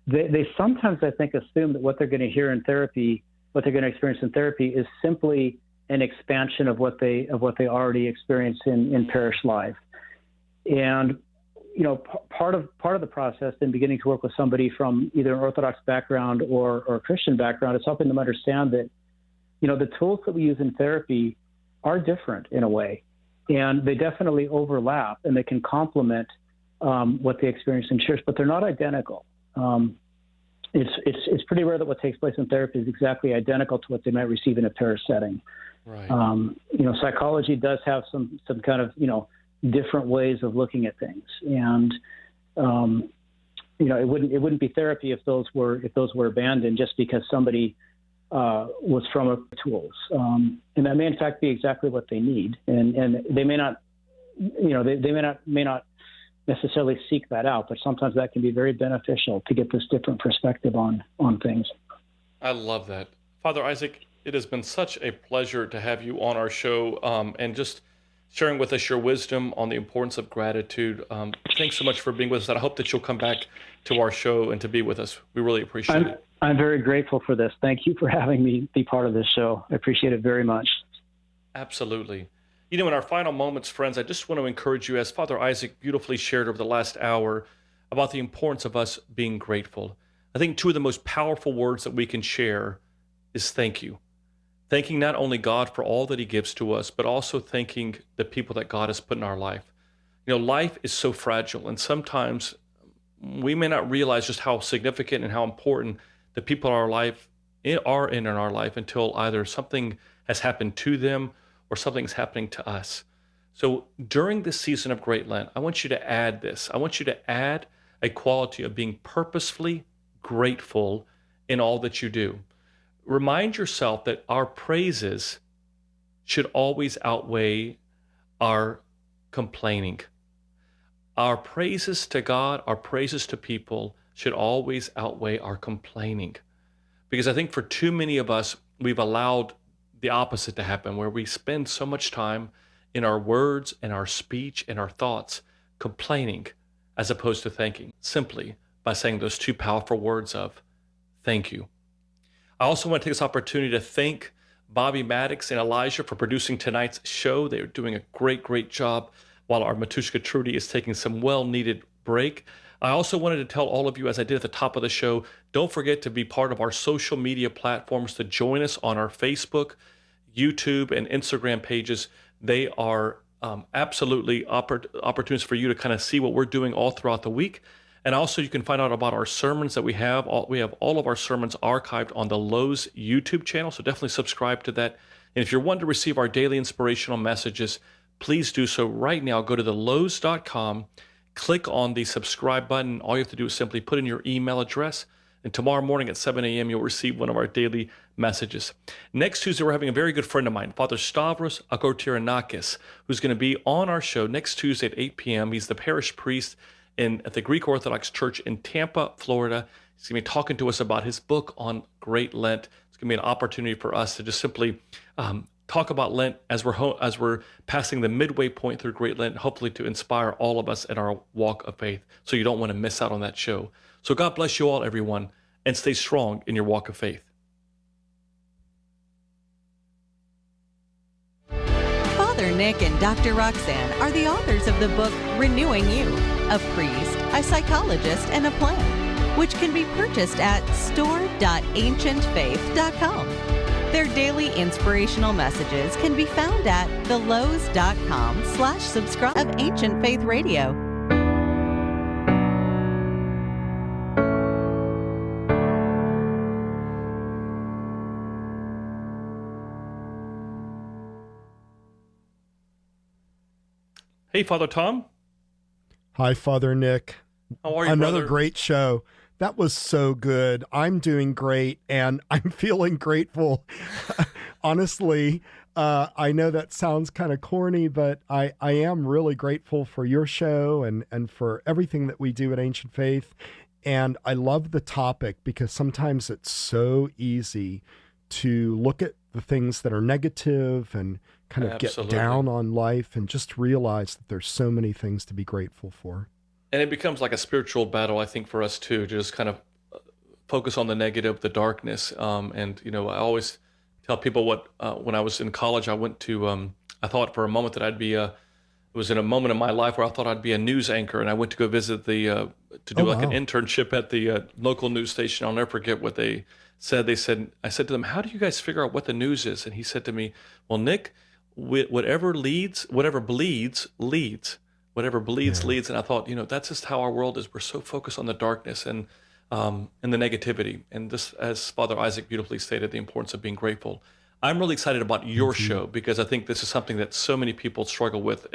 they sometimes, I think, assume that what they're going to hear in therapy, what they're going to experience in therapy, is simply an expansion of what they already experience in parish life. And part of the process in beginning to work with somebody from either an Orthodox background or a Christian background is helping them understand that the tools that we use in therapy are different in a way, and they definitely overlap, and they can complement what they experience in church, but they're not identical. It's pretty rare that what takes place in therapy is exactly identical to what they might receive in a parish setting. Right. Psychology does have some kind of different ways of looking at things, and it wouldn't be therapy if those were abandoned just because somebody was from a tools, and that may in fact be exactly what they need, and they may not may not necessarily seek that out, but sometimes that can be very beneficial to get this different perspective on things. I love that. Father Isaac, it has been such a pleasure to have you on our show, and just sharing with us your wisdom on the importance of gratitude. Thanks so much for being with us, and I hope that you'll come back to our show and to be with us. We really appreciate it. I'm very grateful for this. Thank you for having me be part of this show. I appreciate it very much. Absolutely. In our final moments, friends, I just want to encourage you, as Father Isaac beautifully shared over the last hour, about the importance of us being grateful. I think two of the most powerful words that we can share is thank you. Thanking not only God for all that he gives to us, but also thanking the people that God has put in our life. Life is so fragile, and sometimes we may not realize just how significant and how important the people in our life are in our life until either something has happened to them or something's happening to us. So during this season of Great Lent, I want you to add this. I want you to add a quality of being purposefully grateful in all that you do. Remind yourself that our praises should always outweigh our complaining. Our praises to God, our praises to people should always outweigh our complaining. Because I think for too many of us, we've allowed the opposite to happen, where we spend so much time in our words and our speech and our thoughts complaining as opposed to thanking, simply by saying those two powerful words of thank you. I also want to take this opportunity to thank Bobby Maddox and Elijah for producing tonight's show. They are doing a great job while our Matushka Trudy is taking some well-needed break. I also wanted to tell all of you, as I did at the top of the show, don't forget to be part of our social media platforms, to join us on our Facebook, YouTube, and Instagram pages. They are absolutely opportunities for you to kind of see what we're doing all throughout the week. And also you can find out about our sermons that we have. We have all of our sermons archived on the Louhs YouTube channel, so definitely subscribe to that. And if you're wanting to receive our daily inspirational messages, please do so right now. Go to thelouhs.com, click on the subscribe button. All you have to do is simply put in your email address, And tomorrow morning at 7 a.m., you'll receive one of our daily messages. Next Tuesday, we're having a very good friend of mine, Father Stavros Agotiranakis, who's going to be on our show next Tuesday at 8 p.m. He's the parish priest at the Greek Orthodox Church in Tampa, Florida. He's going to be talking to us about his book on Great Lent. It's going to be an opportunity for us to just simply talk about Lent as we're passing the midway point through Great Lent, hopefully to inspire all of us in our walk of faith. So you don't want to miss out on that show. So God bless you all, everyone, and stay strong in your walk of faith. Father Nick and Dr. Roxanne are the authors of the book Renewing You, a priest, a psychologist, and a plan, which can be purchased at store.ancientfaith.com. Their daily inspirational messages can be found at thelouhs.com/subscribe of Ancient Faith Radio. Hey, Father Tom. Hi, Father Nick. How are you, Another brother? great show. That was so good. I'm doing great, and I'm feeling grateful. Honestly, I know that sounds kind of corny, but I am really grateful for your show and for everything that we do at Ancient Faith. And I love the topic because sometimes it's so easy to look at the things that are negative and kind of Absolutely. get down on life and just realize that there's so many things to be grateful for. And it becomes like a spiritual battle, I think, for us too, to just kind of focus on the negative, the darkness. And, you know, I always tell people when I was in college, I went to, I thought for a moment that it was in a moment in my life where I thought I'd be a news anchor. And I went to go visit an internship at the local news station. I'll never forget what they said. I said to them, "How do you guys figure out what the news is?" And he said to me, "Well, Nick, whatever bleeds, leads. Whatever bleeds, leads." And I thought, you know, that's just how our world is. We're so focused on the darkness and the negativity. And this, as Father Isaac beautifully stated, the importance of being grateful. I'm really excited about your show because I think this is something that so many people struggle with,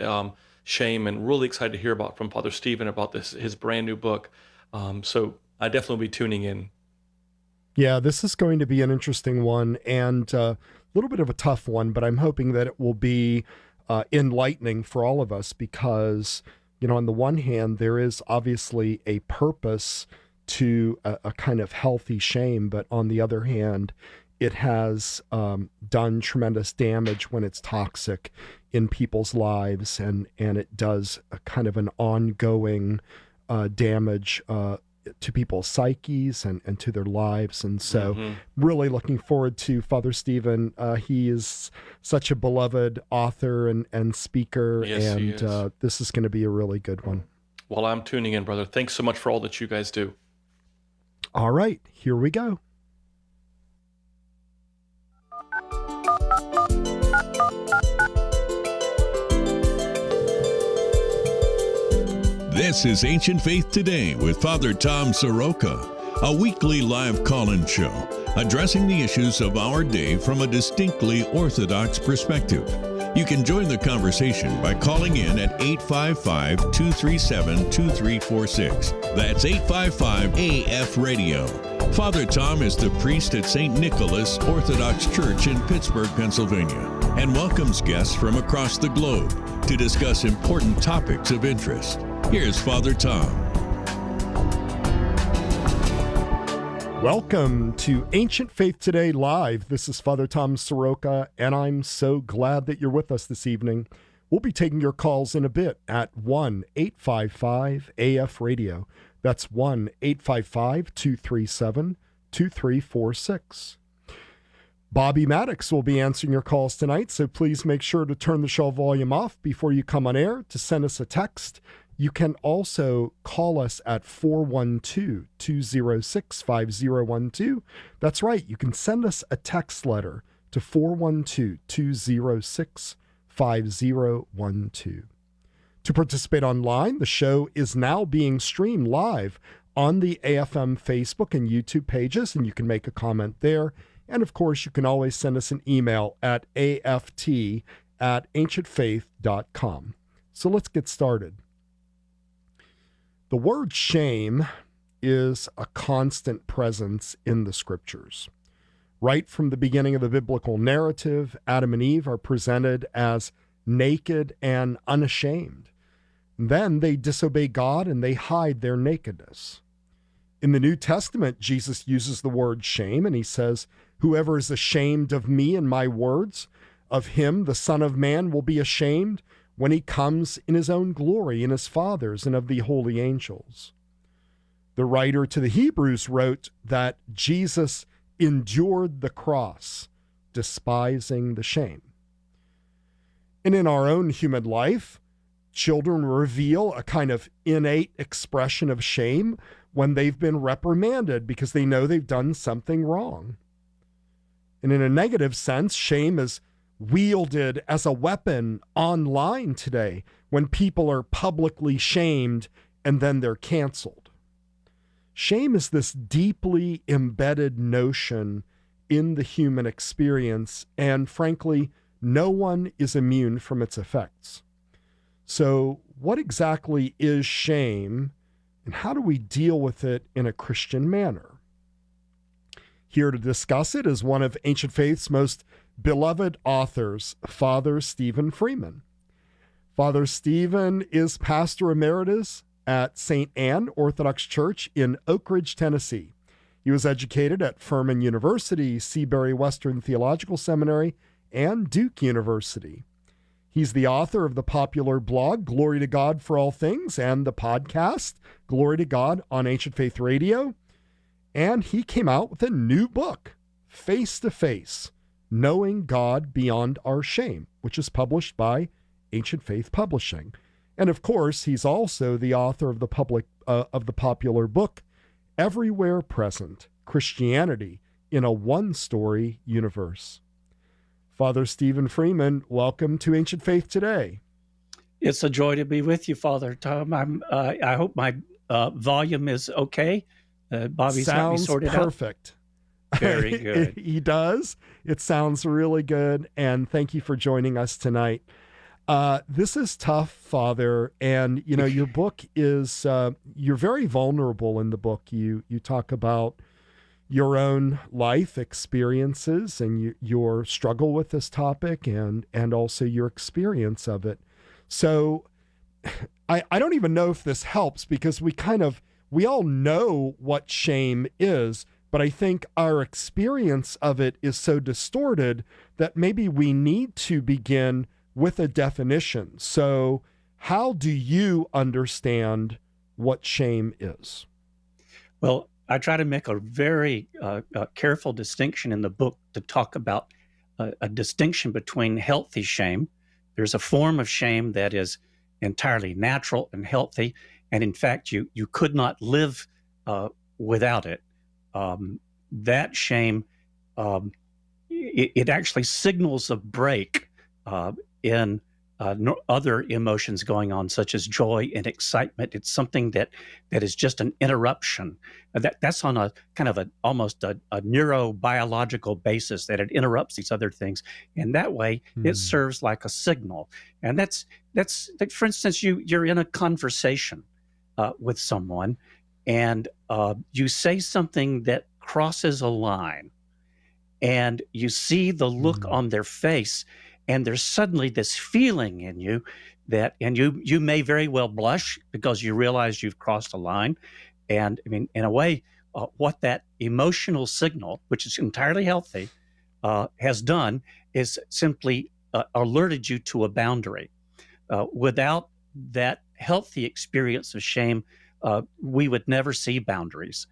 shame, and really excited to hear about from Father Stephen about his brand new book. So I definitely will be tuning in. Yeah, this is going to be an interesting one and a little bit of a tough one, but I'm hoping that it will be enlightening for all of us because, you know, on the one hand, there is obviously a purpose to a kind of healthy shame, but on the other hand, it has done tremendous damage when it's toxic in people's lives, and it does a kind of an ongoing damage to people's psyches and to their lives. And so really looking forward to Father Stephen. He is such a beloved author and speaker. Yes, and he is. This is going to be a really good one. Well, I'm tuning in, brother. Thanks so much for all that you guys do. All right, here we go. This is Ancient Faith Today with Father Tom Soroka, a weekly live call-in show addressing the issues of our day from a distinctly Orthodox perspective. You can join the conversation by calling in at 855-237-2346. That's 855-AF-RADIO. Father Tom is the priest at St. Nicholas Orthodox Church in Pittsburgh, Pennsylvania, and welcomes guests from across the globe to discuss important topics of interest. Here's Father Tom. Welcome to Ancient Faith Today Live. This is Father Tom Soroka, and I'm so glad that you're with us this evening. We'll be taking your calls in a bit at 1-855-AF-RADIO. That's 1-855-237-2346. Bobby Maddox will be answering your calls tonight, so please make sure to turn the show volume off before you come on air to send us a text. You can also call us at 412-206-5012. That's right, you can send us a text letter to 412-206-5012. To participate online, the show is now being streamed live on the AFM Facebook and YouTube pages, and you can make a comment there. And of course, you can always send us an email at aft@ancientfaith.com. So let's get started. The word shame is a constant presence in the scriptures. Right from the beginning of the biblical narrative, Adam and Eve are presented as naked and unashamed. Then they disobey God and they hide their nakedness. In the New Testament, Jesus uses the word shame, and he says, "Whoever is ashamed of me and my words, of him the Son of Man will be ashamed when he comes in his own glory, in his Father's, and of the holy angels." The writer to the Hebrews wrote that Jesus endured the cross, despising the shame. And in our own human life, children reveal a kind of innate expression of shame when they've been reprimanded because they know they've done something wrong. And in a negative sense, shame is wielded as a weapon online today when people are publicly shamed and then they're canceled. Shame is this deeply embedded notion in the human experience, and frankly, no one is immune from its effects. So, what exactly is shame, and how do we deal with it in a Christian manner? Here to discuss it is one of Ancient Faith's most beloved authors, Father Stephen Freeman. Father Stephen is pastor emeritus at St. Anne Orthodox Church in Oak Ridge, Tennessee. He was educated at Furman University, Seabury Western Theological Seminary, and Duke University. He's the author of the popular blog, Glory to God for All Things, and the podcast, Glory to God on Ancient Faith Radio. And he came out with a new book, Face to Face, Knowing God Beyond Our Shame, which is published by Ancient Faith Publishing. And of course, he's also the author of the popular book, Everywhere Present, Christianity in a One-Story Universe. Father Stephen Freeman, welcome to Ancient Faith Today. It's a joy to be with you, Father Tom. I hope my volume is okay. Bobby's got me sorted out. Sounds perfect. Very good. He does. It sounds really good. And thank you for joining us tonight. This is tough, Father. And, you know, your book is, you're very vulnerable in the book. You talk about your own life experiences and your struggle with this topic and also your experience of it. So I don't even know if this helps because we all know what shame is, but I think our experience of it is so distorted that maybe we need to begin with a definition. So how do you understand what shame is? Well, I try to make a very careful distinction in the book to talk about a distinction between healthy shame. There's a form of shame that is entirely natural and healthy, and in fact, you could not live without it. That shame, it actually signals a break in other emotions going on, such as joy and excitement. It's something that is just an interruption. That's on a kind of almost a neurobiological basis, that it interrupts these other things. And that way, it serves like a signal. And that's like, for instance, you're in a conversation with someone, and you say something that crosses a line, and you see the look on their face, and there's suddenly this feeling in you that, and you may very well blush because you realize you've crossed a line. And I mean, in a way, what that emotional signal, which is entirely healthy, has done is simply alerted you to a boundary. Without that healthy experience of shame, we would never see boundaries.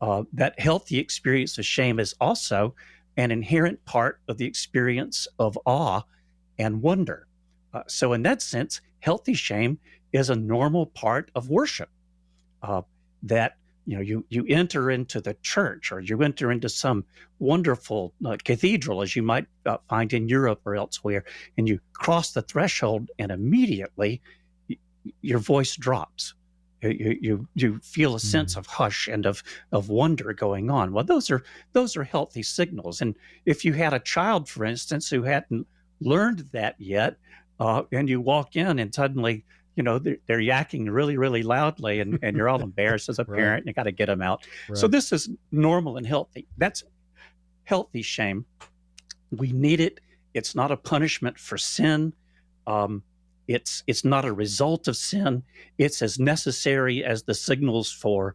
That healthy experience of shame is also an inherent part of the experience of awe and wonder. So in that sense, healthy shame is a normal part of worship. That, you know, you enter into the church, or you enter into some wonderful cathedral, as you might find in Europe or elsewhere, and you cross the threshold, and immediately your voice drops. You feel a sense of hush and of wonder going on. Well, those are healthy signals. And if you had a child, for instance, who hadn't learned that yet, and you walk in and suddenly they're yakking really, really loudly, and you're all embarrassed as a Right. parent, and you got to get them out. Right. So this is normal and healthy. That's healthy shame. We need it. It's not a punishment for sin. It's not a result of sin. It's as necessary as the signals for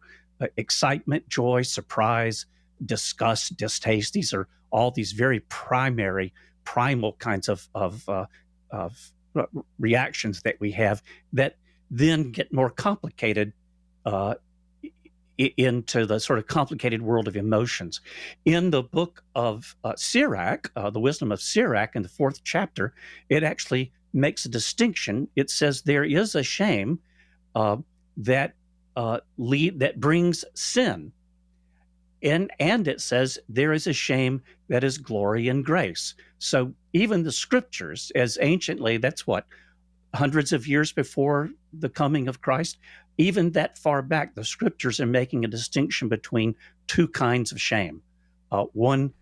excitement, joy, surprise, disgust, distaste. These are all these very primal kinds of reactions that we have that then get more complicated into the sort of complicated world of emotions. In the book of Sirach, the Wisdom of Sirach, in the 4th chapter, it actually makes a distinction. It says there is a shame that brings sin, and it says there is a shame that is glory and grace. So even the scriptures, as anciently, that's what, hundreds of years before the coming of Christ, even that far back, the scriptures are making a distinction between two kinds of shame. One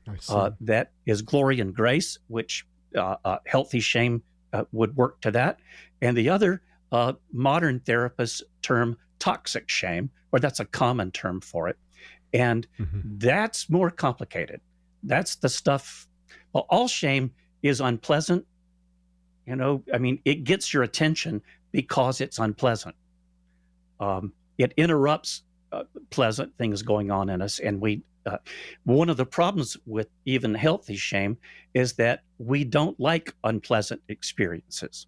that is glory and grace, which healthy shame would work to that. And the other, modern therapists term toxic shame, or that's a common term for it. And that's more complicated. That's the stuff. Well, all shame is unpleasant. It gets your attention because it's unpleasant. It interrupts pleasant things going on in us. And one of the problems with even healthy shame is that we don't like unpleasant experiences.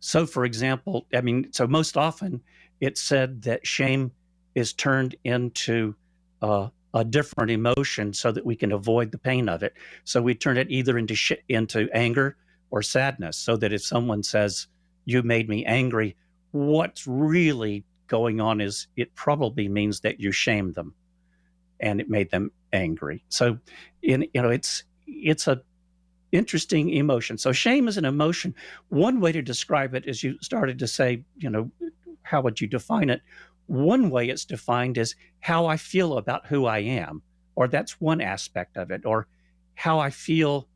So, for example, so most often it's said that shame is turned into a different emotion so that we can avoid the pain of it. So we turn it either into anger or sadness, so that if someone says, "You made me angry," what's really going on is it probably means that you shamed them and it made them angry. So, it's a interesting emotion. So shame is an emotion. One way to describe it is, you started to say, how would you define it? One way it's defined is how I feel about who I am, or that's one aspect of it, or how I feel,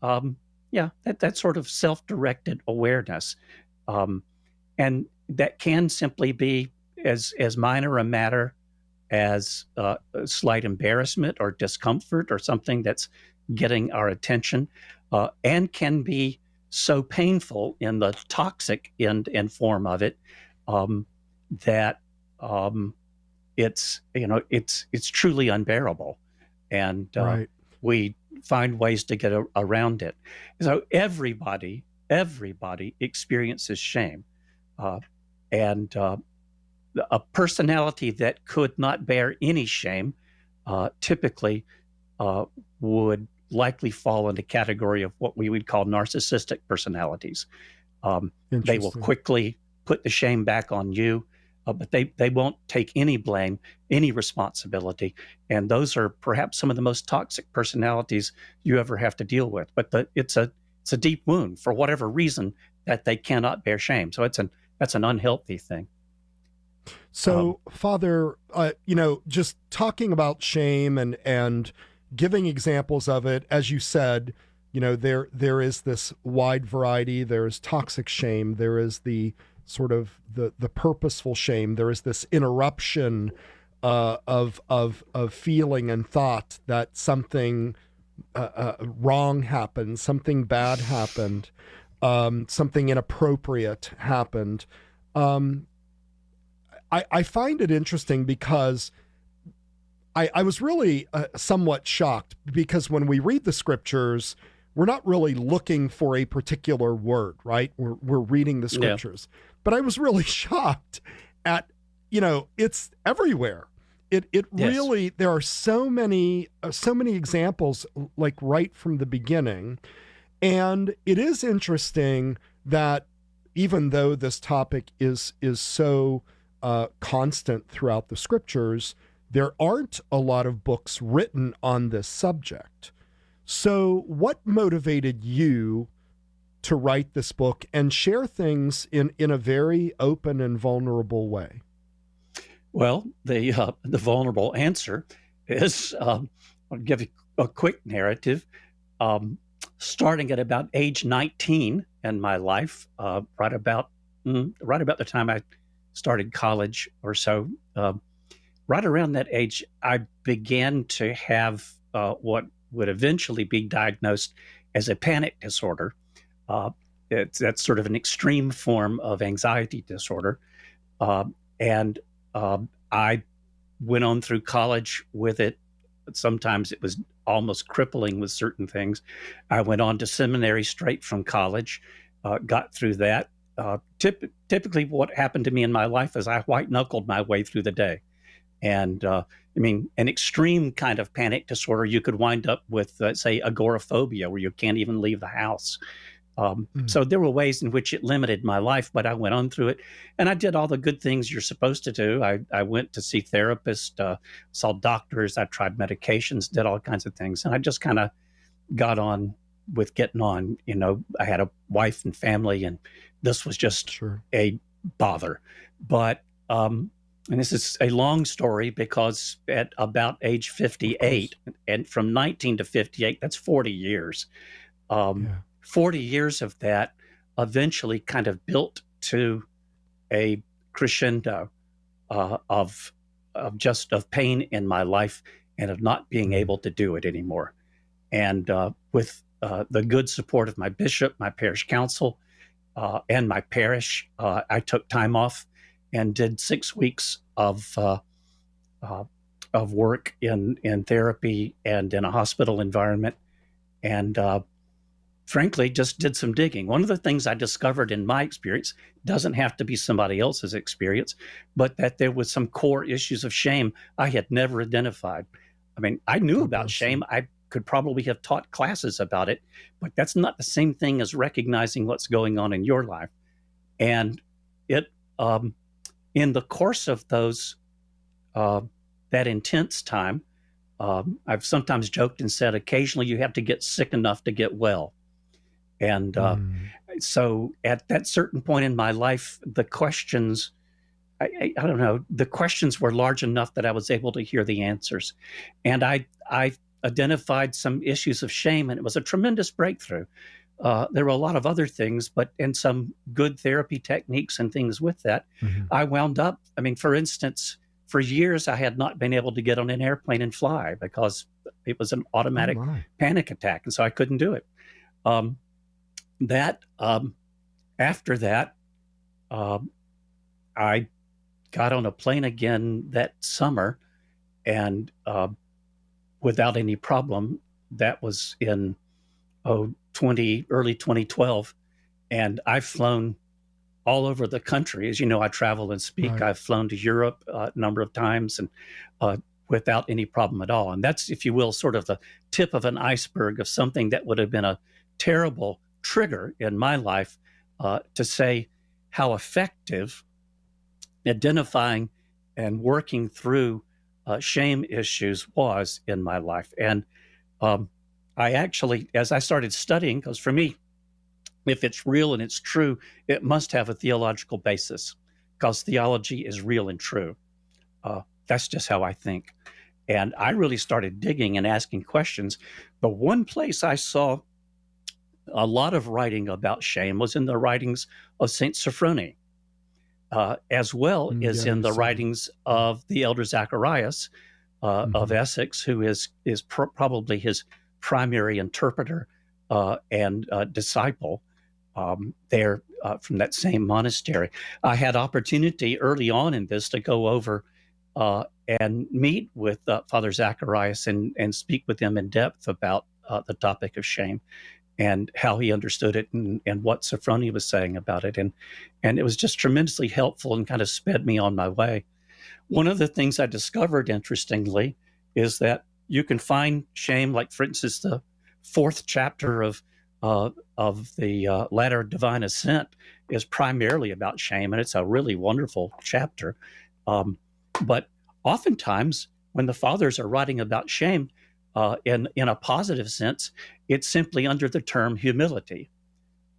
that sort of self-directed awareness. And that can simply be as minor a matter as a slight embarrassment or discomfort or something that's getting our attention, and can be so painful in the toxic end and form of it that it's truly unbearable, and Right. we find ways to get around it. So everybody experiences shame, and a personality that could not bear any shame typically would likely fall into category of what we would call narcissistic personalities. They will quickly put the shame back on you, but they won't take any blame, any responsibility. And those are perhaps some of the most toxic personalities you ever have to deal with. But it's a deep wound for whatever reason that they cannot bear shame. So that's an unhealthy thing. So, Father, just talking about shame and giving examples of it, as you said, there is this wide variety. There is toxic shame. There is the sort of the purposeful shame. There is this interruption of feeling and thought that something wrong happened, something bad happened, something inappropriate happened. I find it interesting because I was really somewhat shocked, because when we read the scriptures, we're not really looking for a particular word, right? We're reading the scriptures. Yeah. But I was really shocked at, it's everywhere. It yes. Really, there are so many examples, like right from the beginning. And it is interesting that even though this topic is so constant throughout the scriptures, there aren't a lot of books written on this subject. So what motivated you to write this book and share things in a very open and vulnerable way? Well, the vulnerable answer is, I'll give you a quick narrative. Starting at about age 19 in my life, right about right about the time I started college or so. Right around that age, I began to have what would eventually be diagnosed as a panic disorder. Uh, that's sort of an extreme form of anxiety disorder. Uh, and I went on through college with it. Sometimes it was almost crippling with certain things. I went on to seminary straight from college, got through that. Typically, what happened to me in my life is I white knuckled my way through the day. And an extreme kind of panic disorder, you could wind up with, say, agoraphobia, where you can't even leave the house. So there were ways in which it limited my life, but I went on through it, and I did all the good things you're supposed to do. I went to see therapists, saw doctors, I tried medications, did all kinds of things, and I just kind of got on with getting on. I had a wife and family, and this was just a bother. But and this is a long story, because at about age 58, and from 19 to 58, that's 40 years. 40 years of that eventually kind of built to a crescendo of pain in my life and of not being able to do it anymore. And with the good support of my bishop, my parish council, and my parish, I took time off and did 6 weeks of work in therapy and in a hospital environment, and frankly, just did some digging. One of the things I discovered in my experience, doesn't have to be somebody else's experience, but that there was some core issues of shame I had never identified. I mean, I knew about shame. I could probably have taught classes about it, but that's not the same thing as recognizing what's going on in your life. And it, in the course of that intense time, I've sometimes joked and said, occasionally you have to get sick enough to get well. And so at that certain point in my life, the questions, I don't know, the questions were large enough that I was able to hear the answers. And I identified some issues of shame, and it was a tremendous breakthrough. There were a lot of other things, and some good therapy techniques and things with that. I wound up, for instance, for years, I had not been able to get on an airplane and fly because it was an automatic panic attack. And so I couldn't do it. After that, I got on a plane again that summer, and without any problem. That was in early 2012, and I've flown all over the country. As you know, I travel and speak. Right. I've flown to Europe a number of times, and without any problem at all. And that's, if you will, sort of the tip of an iceberg of something that would have been a terrible trigger in my life, to say how effective identifying and working through shame issues was in my life. And I actually, as I started studying, because for me, if it's real and it's true, it must have a theological basis, because theology is real and true. That's just how I think. And I really started digging and asking questions. The one place I saw a lot of writing about shame was in the writings of St. Sophrony, as well as in the writings of the elder Zacharias of Essex, who is probably his primary interpreter and disciple there from that same monastery. I had opportunity early on in this to go over and meet with Father Zacharias and speak with him in depth about the topic of shame and how he understood it and what Sophrony was saying about it. And it was just tremendously helpful and kind of sped me on my way. One of the things I discovered, interestingly, is that you can find shame, like, for instance, the 4th chapter of the Ladder Divine Ascent is primarily about shame, and it's a really wonderful chapter. But oftentimes, when the fathers are writing about shame, in a positive sense, it's simply under the term humility,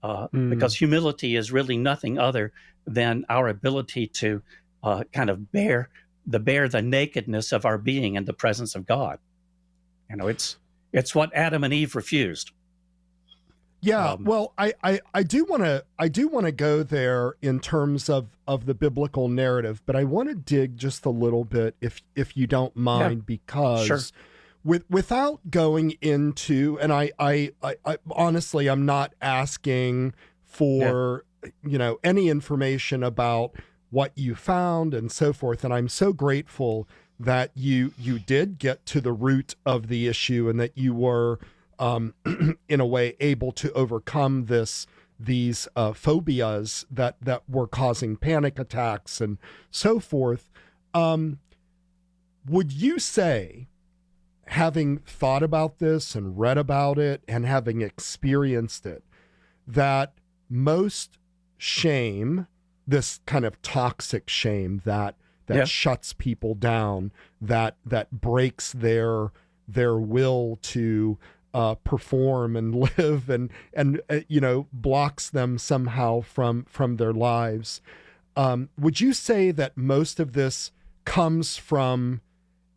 because humility is really nothing other than our ability to kind of bear the nakedness of our being in the presence of God. It's what Adam and Eve refused. Yeah, well, I do want to go there in terms of the biblical narrative, but I want to dig just a little bit, if you don't mind, because Sure. without going into, and I honestly, I'm not asking for any information about what you found and so forth, and I'm so grateful that you did get to the root of the issue and that you were in a way able to overcome these phobias that were causing panic attacks and so forth. Would you say, having thought about this and read about it and having experienced it, that most shame, this kind of toxic shame that shuts people down, that breaks their will to perform and live and blocks them somehow from their lives. Would you say that most of this comes from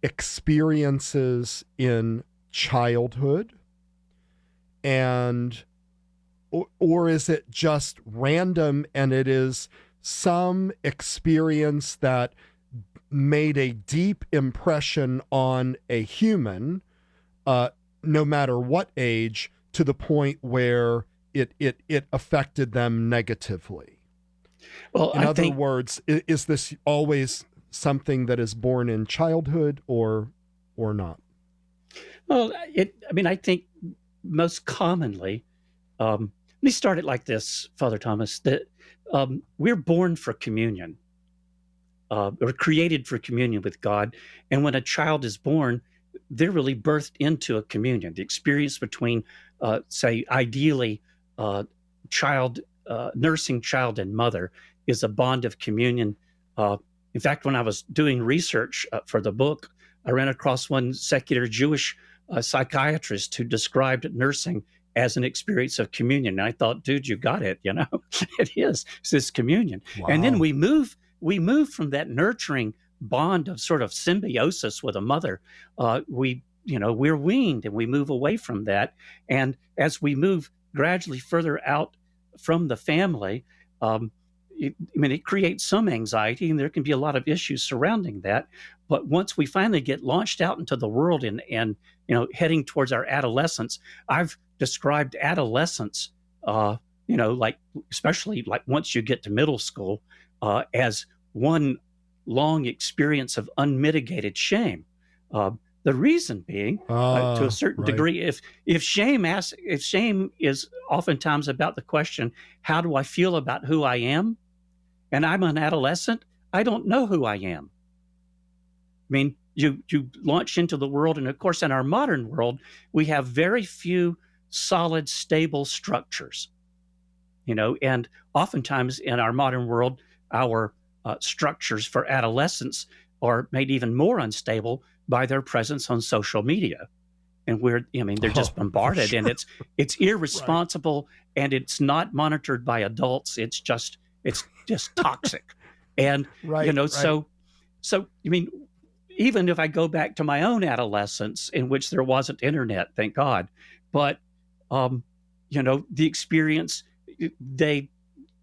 experiences in childhood, and or is it just random and it is some experience that made a deep impression on a human, no matter what age, to the point where it affected them negatively? Well, in other words, is this always something that is born in childhood or not? Well, I think most commonly, let me start it like this, Father Thomas, that we're born for communion, or created for communion with God. And when a child is born, they're really birthed into a communion. The experience between, say, ideally, nursing child and mother is a bond of communion. In fact, when I was doing research for the book, I ran across one secular Jewish psychiatrist who described nursing as an experience of communion. And I thought, dude, you got it. It is. It's this communion. Wow. And then we move from that nurturing bond of sort of symbiosis with a mother. We're weaned and we move away from that. And as we move gradually further out from the family, it creates some anxiety, and there can be a lot of issues surrounding that. But once we finally get launched out into the world and heading towards our adolescence, I've described adolescence, especially like once you get to middle school, as one long experience of unmitigated shame. The reason being, to a certain degree, if shame is oftentimes about the question, how do I feel about who I am? And I'm an adolescent, I don't know who I am. I mean, you launch into the world, and of course, in our modern world, we have very few solid, stable structures. And oftentimes in our modern world, our structures for adolescence are made even more unstable by their presence on social media. And they're just bombarded, sure. And it's irresponsible, right. And it's not monitored by adults. It's just toxic. And, right, right. So, even if I go back to my own adolescence, in which there wasn't internet, thank God, but, the experience,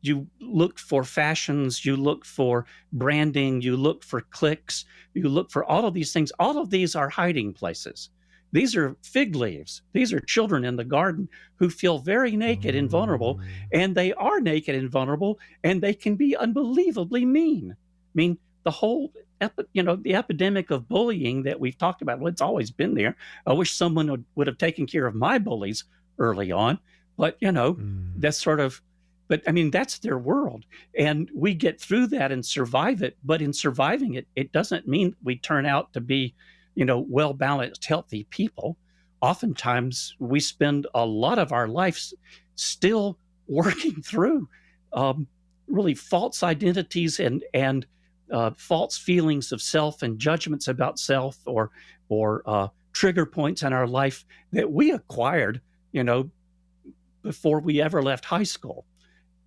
you look for fashions, you look for branding, you look for clicks, you look for all of these things. All of these are hiding places. These are fig leaves. These are children in the garden who feel very naked and vulnerable, and they are naked and vulnerable, and they can be unbelievably mean. I mean, the whole, the epidemic of bullying that we've talked about, well, it's always been there. I wish someone would have taken care of my bullies early on, but, that's sort of, but that's their world. And we get through that and survive it. But in surviving it, it doesn't mean we turn out to be, well-balanced, healthy people. Oftentimes we spend a lot of our lives still working through really false identities and false feelings of self and judgments about self or trigger points in our life that we acquired, before we ever left high school.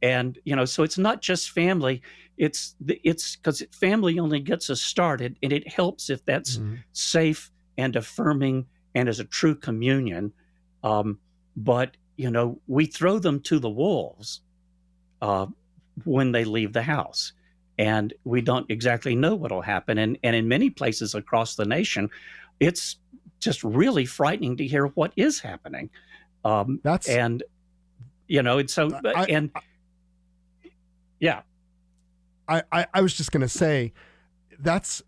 And, so it's not just family, it's because family only gets us started, and it helps if that's safe and affirming and is a true communion. But we throw them to the wolves when they leave the house. And we don't exactly know what will happen. And in many places across the nation, it's just really frightening to hear what is happening. That's and so yeah. I was just going to say that's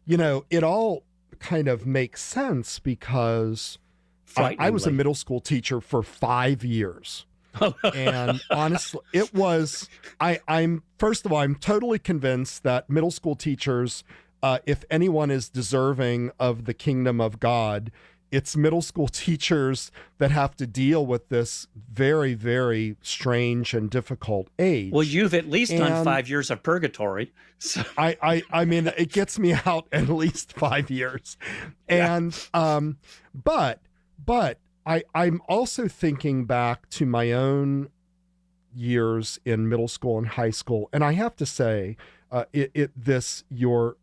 it all kind of makes sense because I was a middle school teacher for 5 years. And honestly, it was, I'm first of all, I'm totally convinced that middle school teachers, if anyone is deserving of the kingdom of God, it's middle school teachers that have to deal with this very, very strange and difficult age. Well, you've at least done 5 years of purgatory. So. I mean, it gets me out at least 5 years. And, but I'm also thinking back to my own years in middle school and high school. And I have to say, your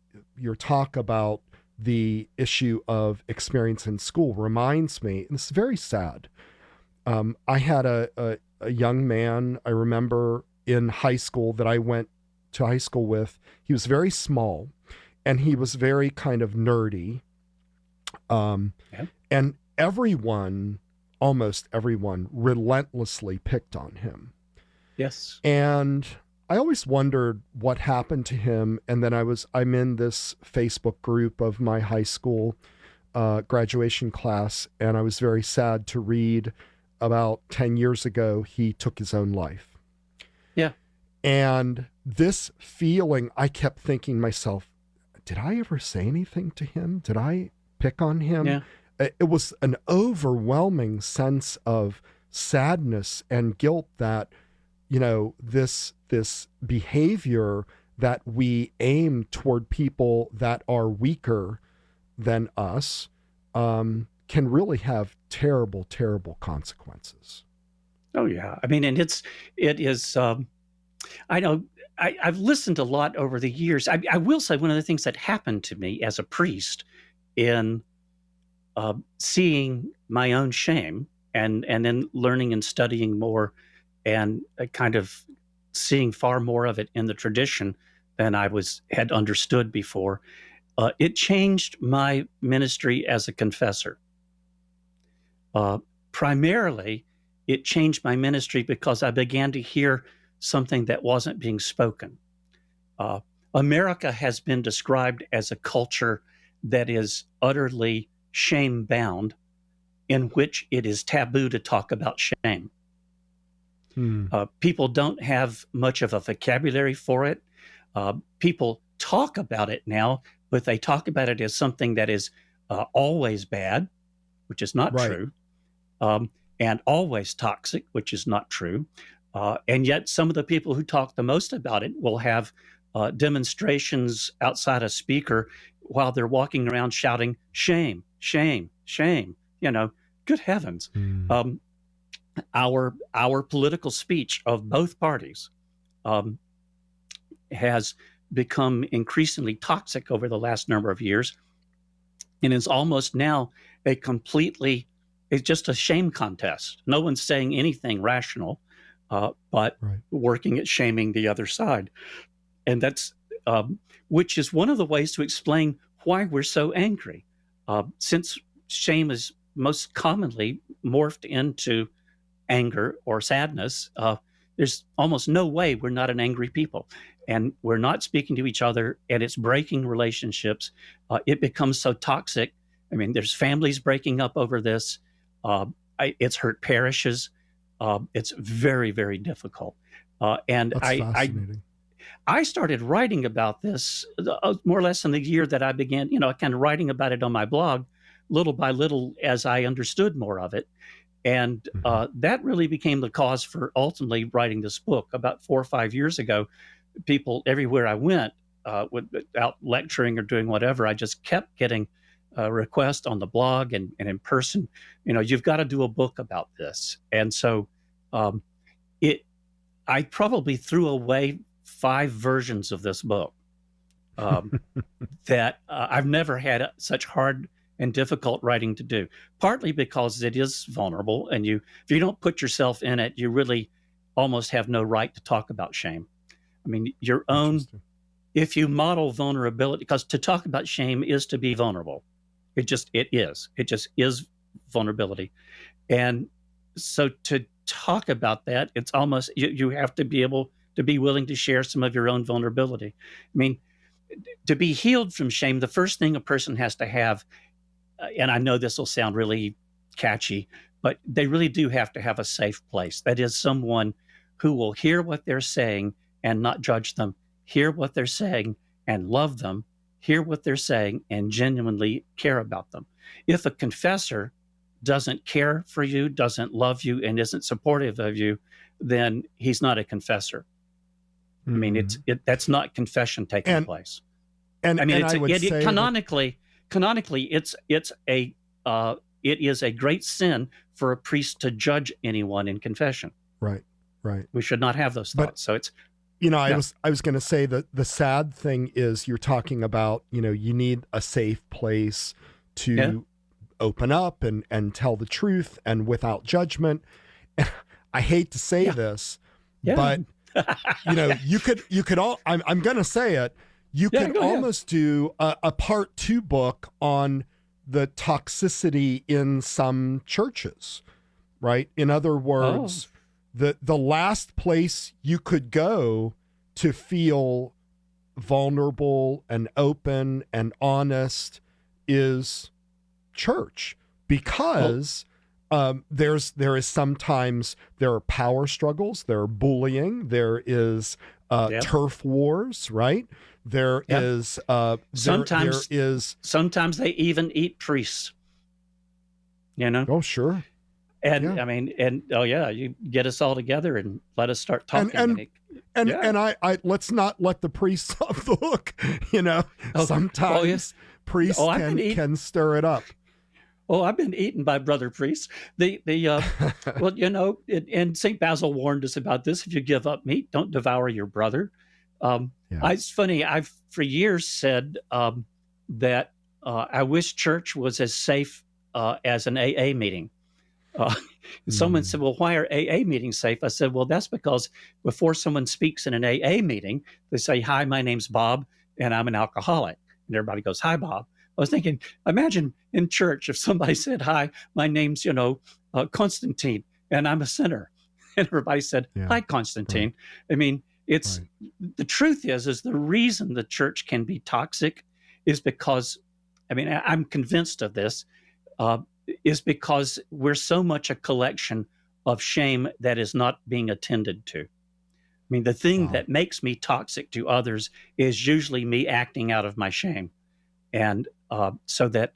talk about the issue of experience in school reminds me, and it's very sad. I had a young man, I remember in high school that I went to high school with. He was very small and he was very kind of nerdy. And almost everyone relentlessly picked on him. Yes. And I always wondered what happened to him. And then I'm in this Facebook group of my high school graduation class. And I was very sad to read about 10 years ago, he took his own life. Yeah. And this feeling, I kept thinking to myself, did I ever say anything to him? Did I pick on him? Yeah. It was an overwhelming sense of sadness and guilt that, this behavior that we aim toward people that are weaker than us can really have terrible, terrible consequences. Oh yeah. I mean, and it is, I know I've listened a lot over the years. I will say one of the things that happened to me as a priest in seeing my own shame and then learning and studying more and kind of seeing far more of it in the tradition than I had understood before. It changed my ministry as a confessor. Primarily, it changed my ministry because I began to hear something that wasn't being spoken. America has been described as a culture that is utterly shame-bound, in which it is taboo to talk about shame. People don't have much of a vocabulary for it. People talk about it now, but they talk about it as something that is always bad, which is not true, and always toxic, which is not true. And yet some of the people who talk the most about it will have demonstrations outside a speaker while they're walking around shouting, shame, shame, shame. Good heavens. Our political speech of both parties has become increasingly toxic over the last number of years, and is almost now it's just a shame contest. No one's saying anything rational, but working at shaming the other side. And that's, which is one of the ways to explain why we're so angry. Since shame is most commonly morphed into anger or sadness, there's almost no way we're not an angry people. And we're not speaking to each other, and it's breaking relationships. It becomes so toxic. I mean, there's families breaking up over this. It's hurt parishes. It's very, very difficult. And That's fascinating. I started writing about this more or less in the year that I began, kind of writing about it on my blog, little by little, as I understood more of it. And that really became the cause for ultimately writing this book. About 4 or 5 years ago, people everywhere I went, without lecturing or doing whatever, I just kept getting requests on the blog and in person. You've got to do a book about this. And so I probably threw away 5 versions of this book that I've never had such hard and difficult writing to do, partly because it is vulnerable, and if you don't put yourself in it, you really almost have no right to talk about shame. I mean, your own, if you model vulnerability, because to talk about shame is to be vulnerable. It just is vulnerability. And so to talk about that, it's almost, you have to be able to be willing to share some of your own vulnerability. I mean, to be healed from shame, the first thing a person has to have, and I know this will sound really catchy, but they really do have to have a safe place. That is, someone who will hear what they're saying and not judge them, hear what they're saying and love them, hear what they're saying and genuinely care about them. If a confessor doesn't care for you, doesn't love you, and isn't supportive of you, then he's not a confessor. I mean, that's not confession taking place. And I mean, and I would say canonically, it is a great sin for a priest to judge anyone in confession. Right. We should not have those thoughts. So it's, I was going to say that the sad thing is you're talking about, you need a safe place to open up and tell the truth and without judgment. And I hate to say this, but you could all, I'm going to say it. You could almost do a part 2 book on the toxicity in some churches, right? In other words, the last place you could go to feel vulnerable and open and honest is church, because there is sometimes there are power struggles, there are bullying, there is turf wars, right? There is sometimes there is sometimes they even eat priests. Oh, sure. And I mean, you get us all together and let us start talking. And I let's not let the priests off the hook. Sometimes priests can stir it up. Oh, I've been eaten by brother priests. Well, and St. Basil warned us about this. If you give up meat, don't devour your brother. It's funny. I've for years said that I wish church was as safe as an AA meeting. Someone said, well, why are AA meetings safe? I said, well, that's because before someone speaks in an AA meeting, they say, hi, my name's Bob, and I'm an alcoholic. And everybody goes, hi, Bob. I was thinking, imagine in church if somebody said, hi, my name's, Constantine, and I'm a sinner. And everybody said, hi, Constantine. Right. I mean, the truth is the reason the church can be toxic is because, I'm convinced of this, is because we're so much a collection of shame that is not being attended to. I mean, the thing that makes me toxic to others is usually me acting out of my shame. And so that,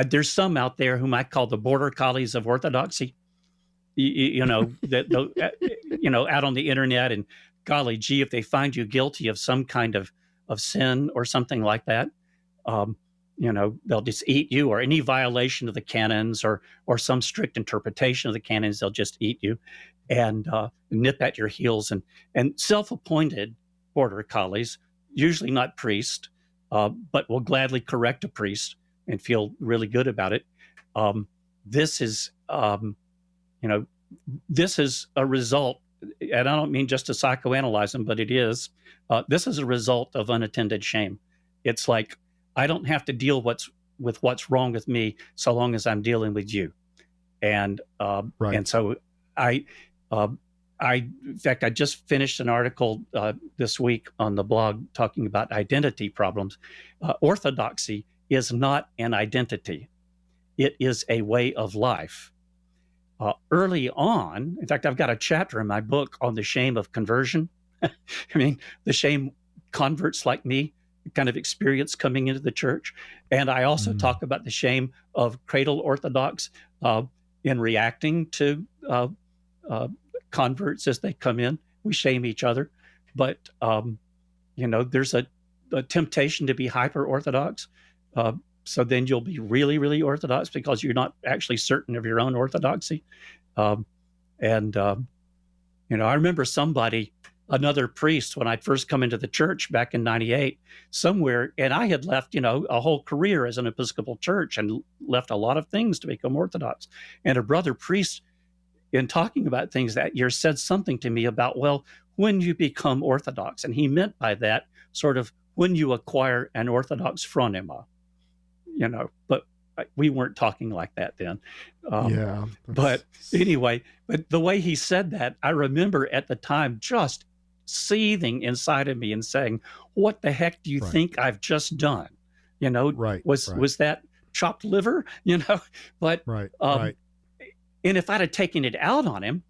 there's some out there whom I call the border collies of orthodoxy, out on the internet, and golly gee, if they find you guilty of some kind of sin or something like that, they'll just eat you, or any violation of the canons or some strict interpretation of the canons, they'll just eat you and nip at your heels. And self-appointed border collies, usually not priests, but will gladly correct a priest and feel really good about it. This is a result, and I don't mean just to psychoanalyze them, but it is. This is a result of unattended shame. It's like, I don't have to deal with what's wrong with me so long as I'm dealing with you. And and so in fact, I just finished an article this week on the blog talking about identity problems. Orthodoxy is not an identity. It is a way of life. Early on, in fact, I've got a chapter in my book on the shame of conversion. The shame converts like me kind of experience coming into the church. And I also talk about the shame of cradle Orthodox in reacting to converts as they come in. We shame each other. But, there's a temptation to be hyper Orthodox. So then you'll be really, really Orthodox because you're not actually certain of your own orthodoxy. I remember somebody another priest when I'd first come into the church back in 98 somewhere. And I had left, a whole career as an Episcopal church and left a lot of things to become Orthodox. And a brother priest, in talking about things that year, said something to me about, well, when you become Orthodox. And he meant by that sort of when you acquire an Orthodox phronema, but we weren't talking like that then. But anyway, but the way he said that, I remember at the time just seething inside of me and saying, what the heck do you think I've just done? Was that chopped liver? But and if I'd have taken it out on him,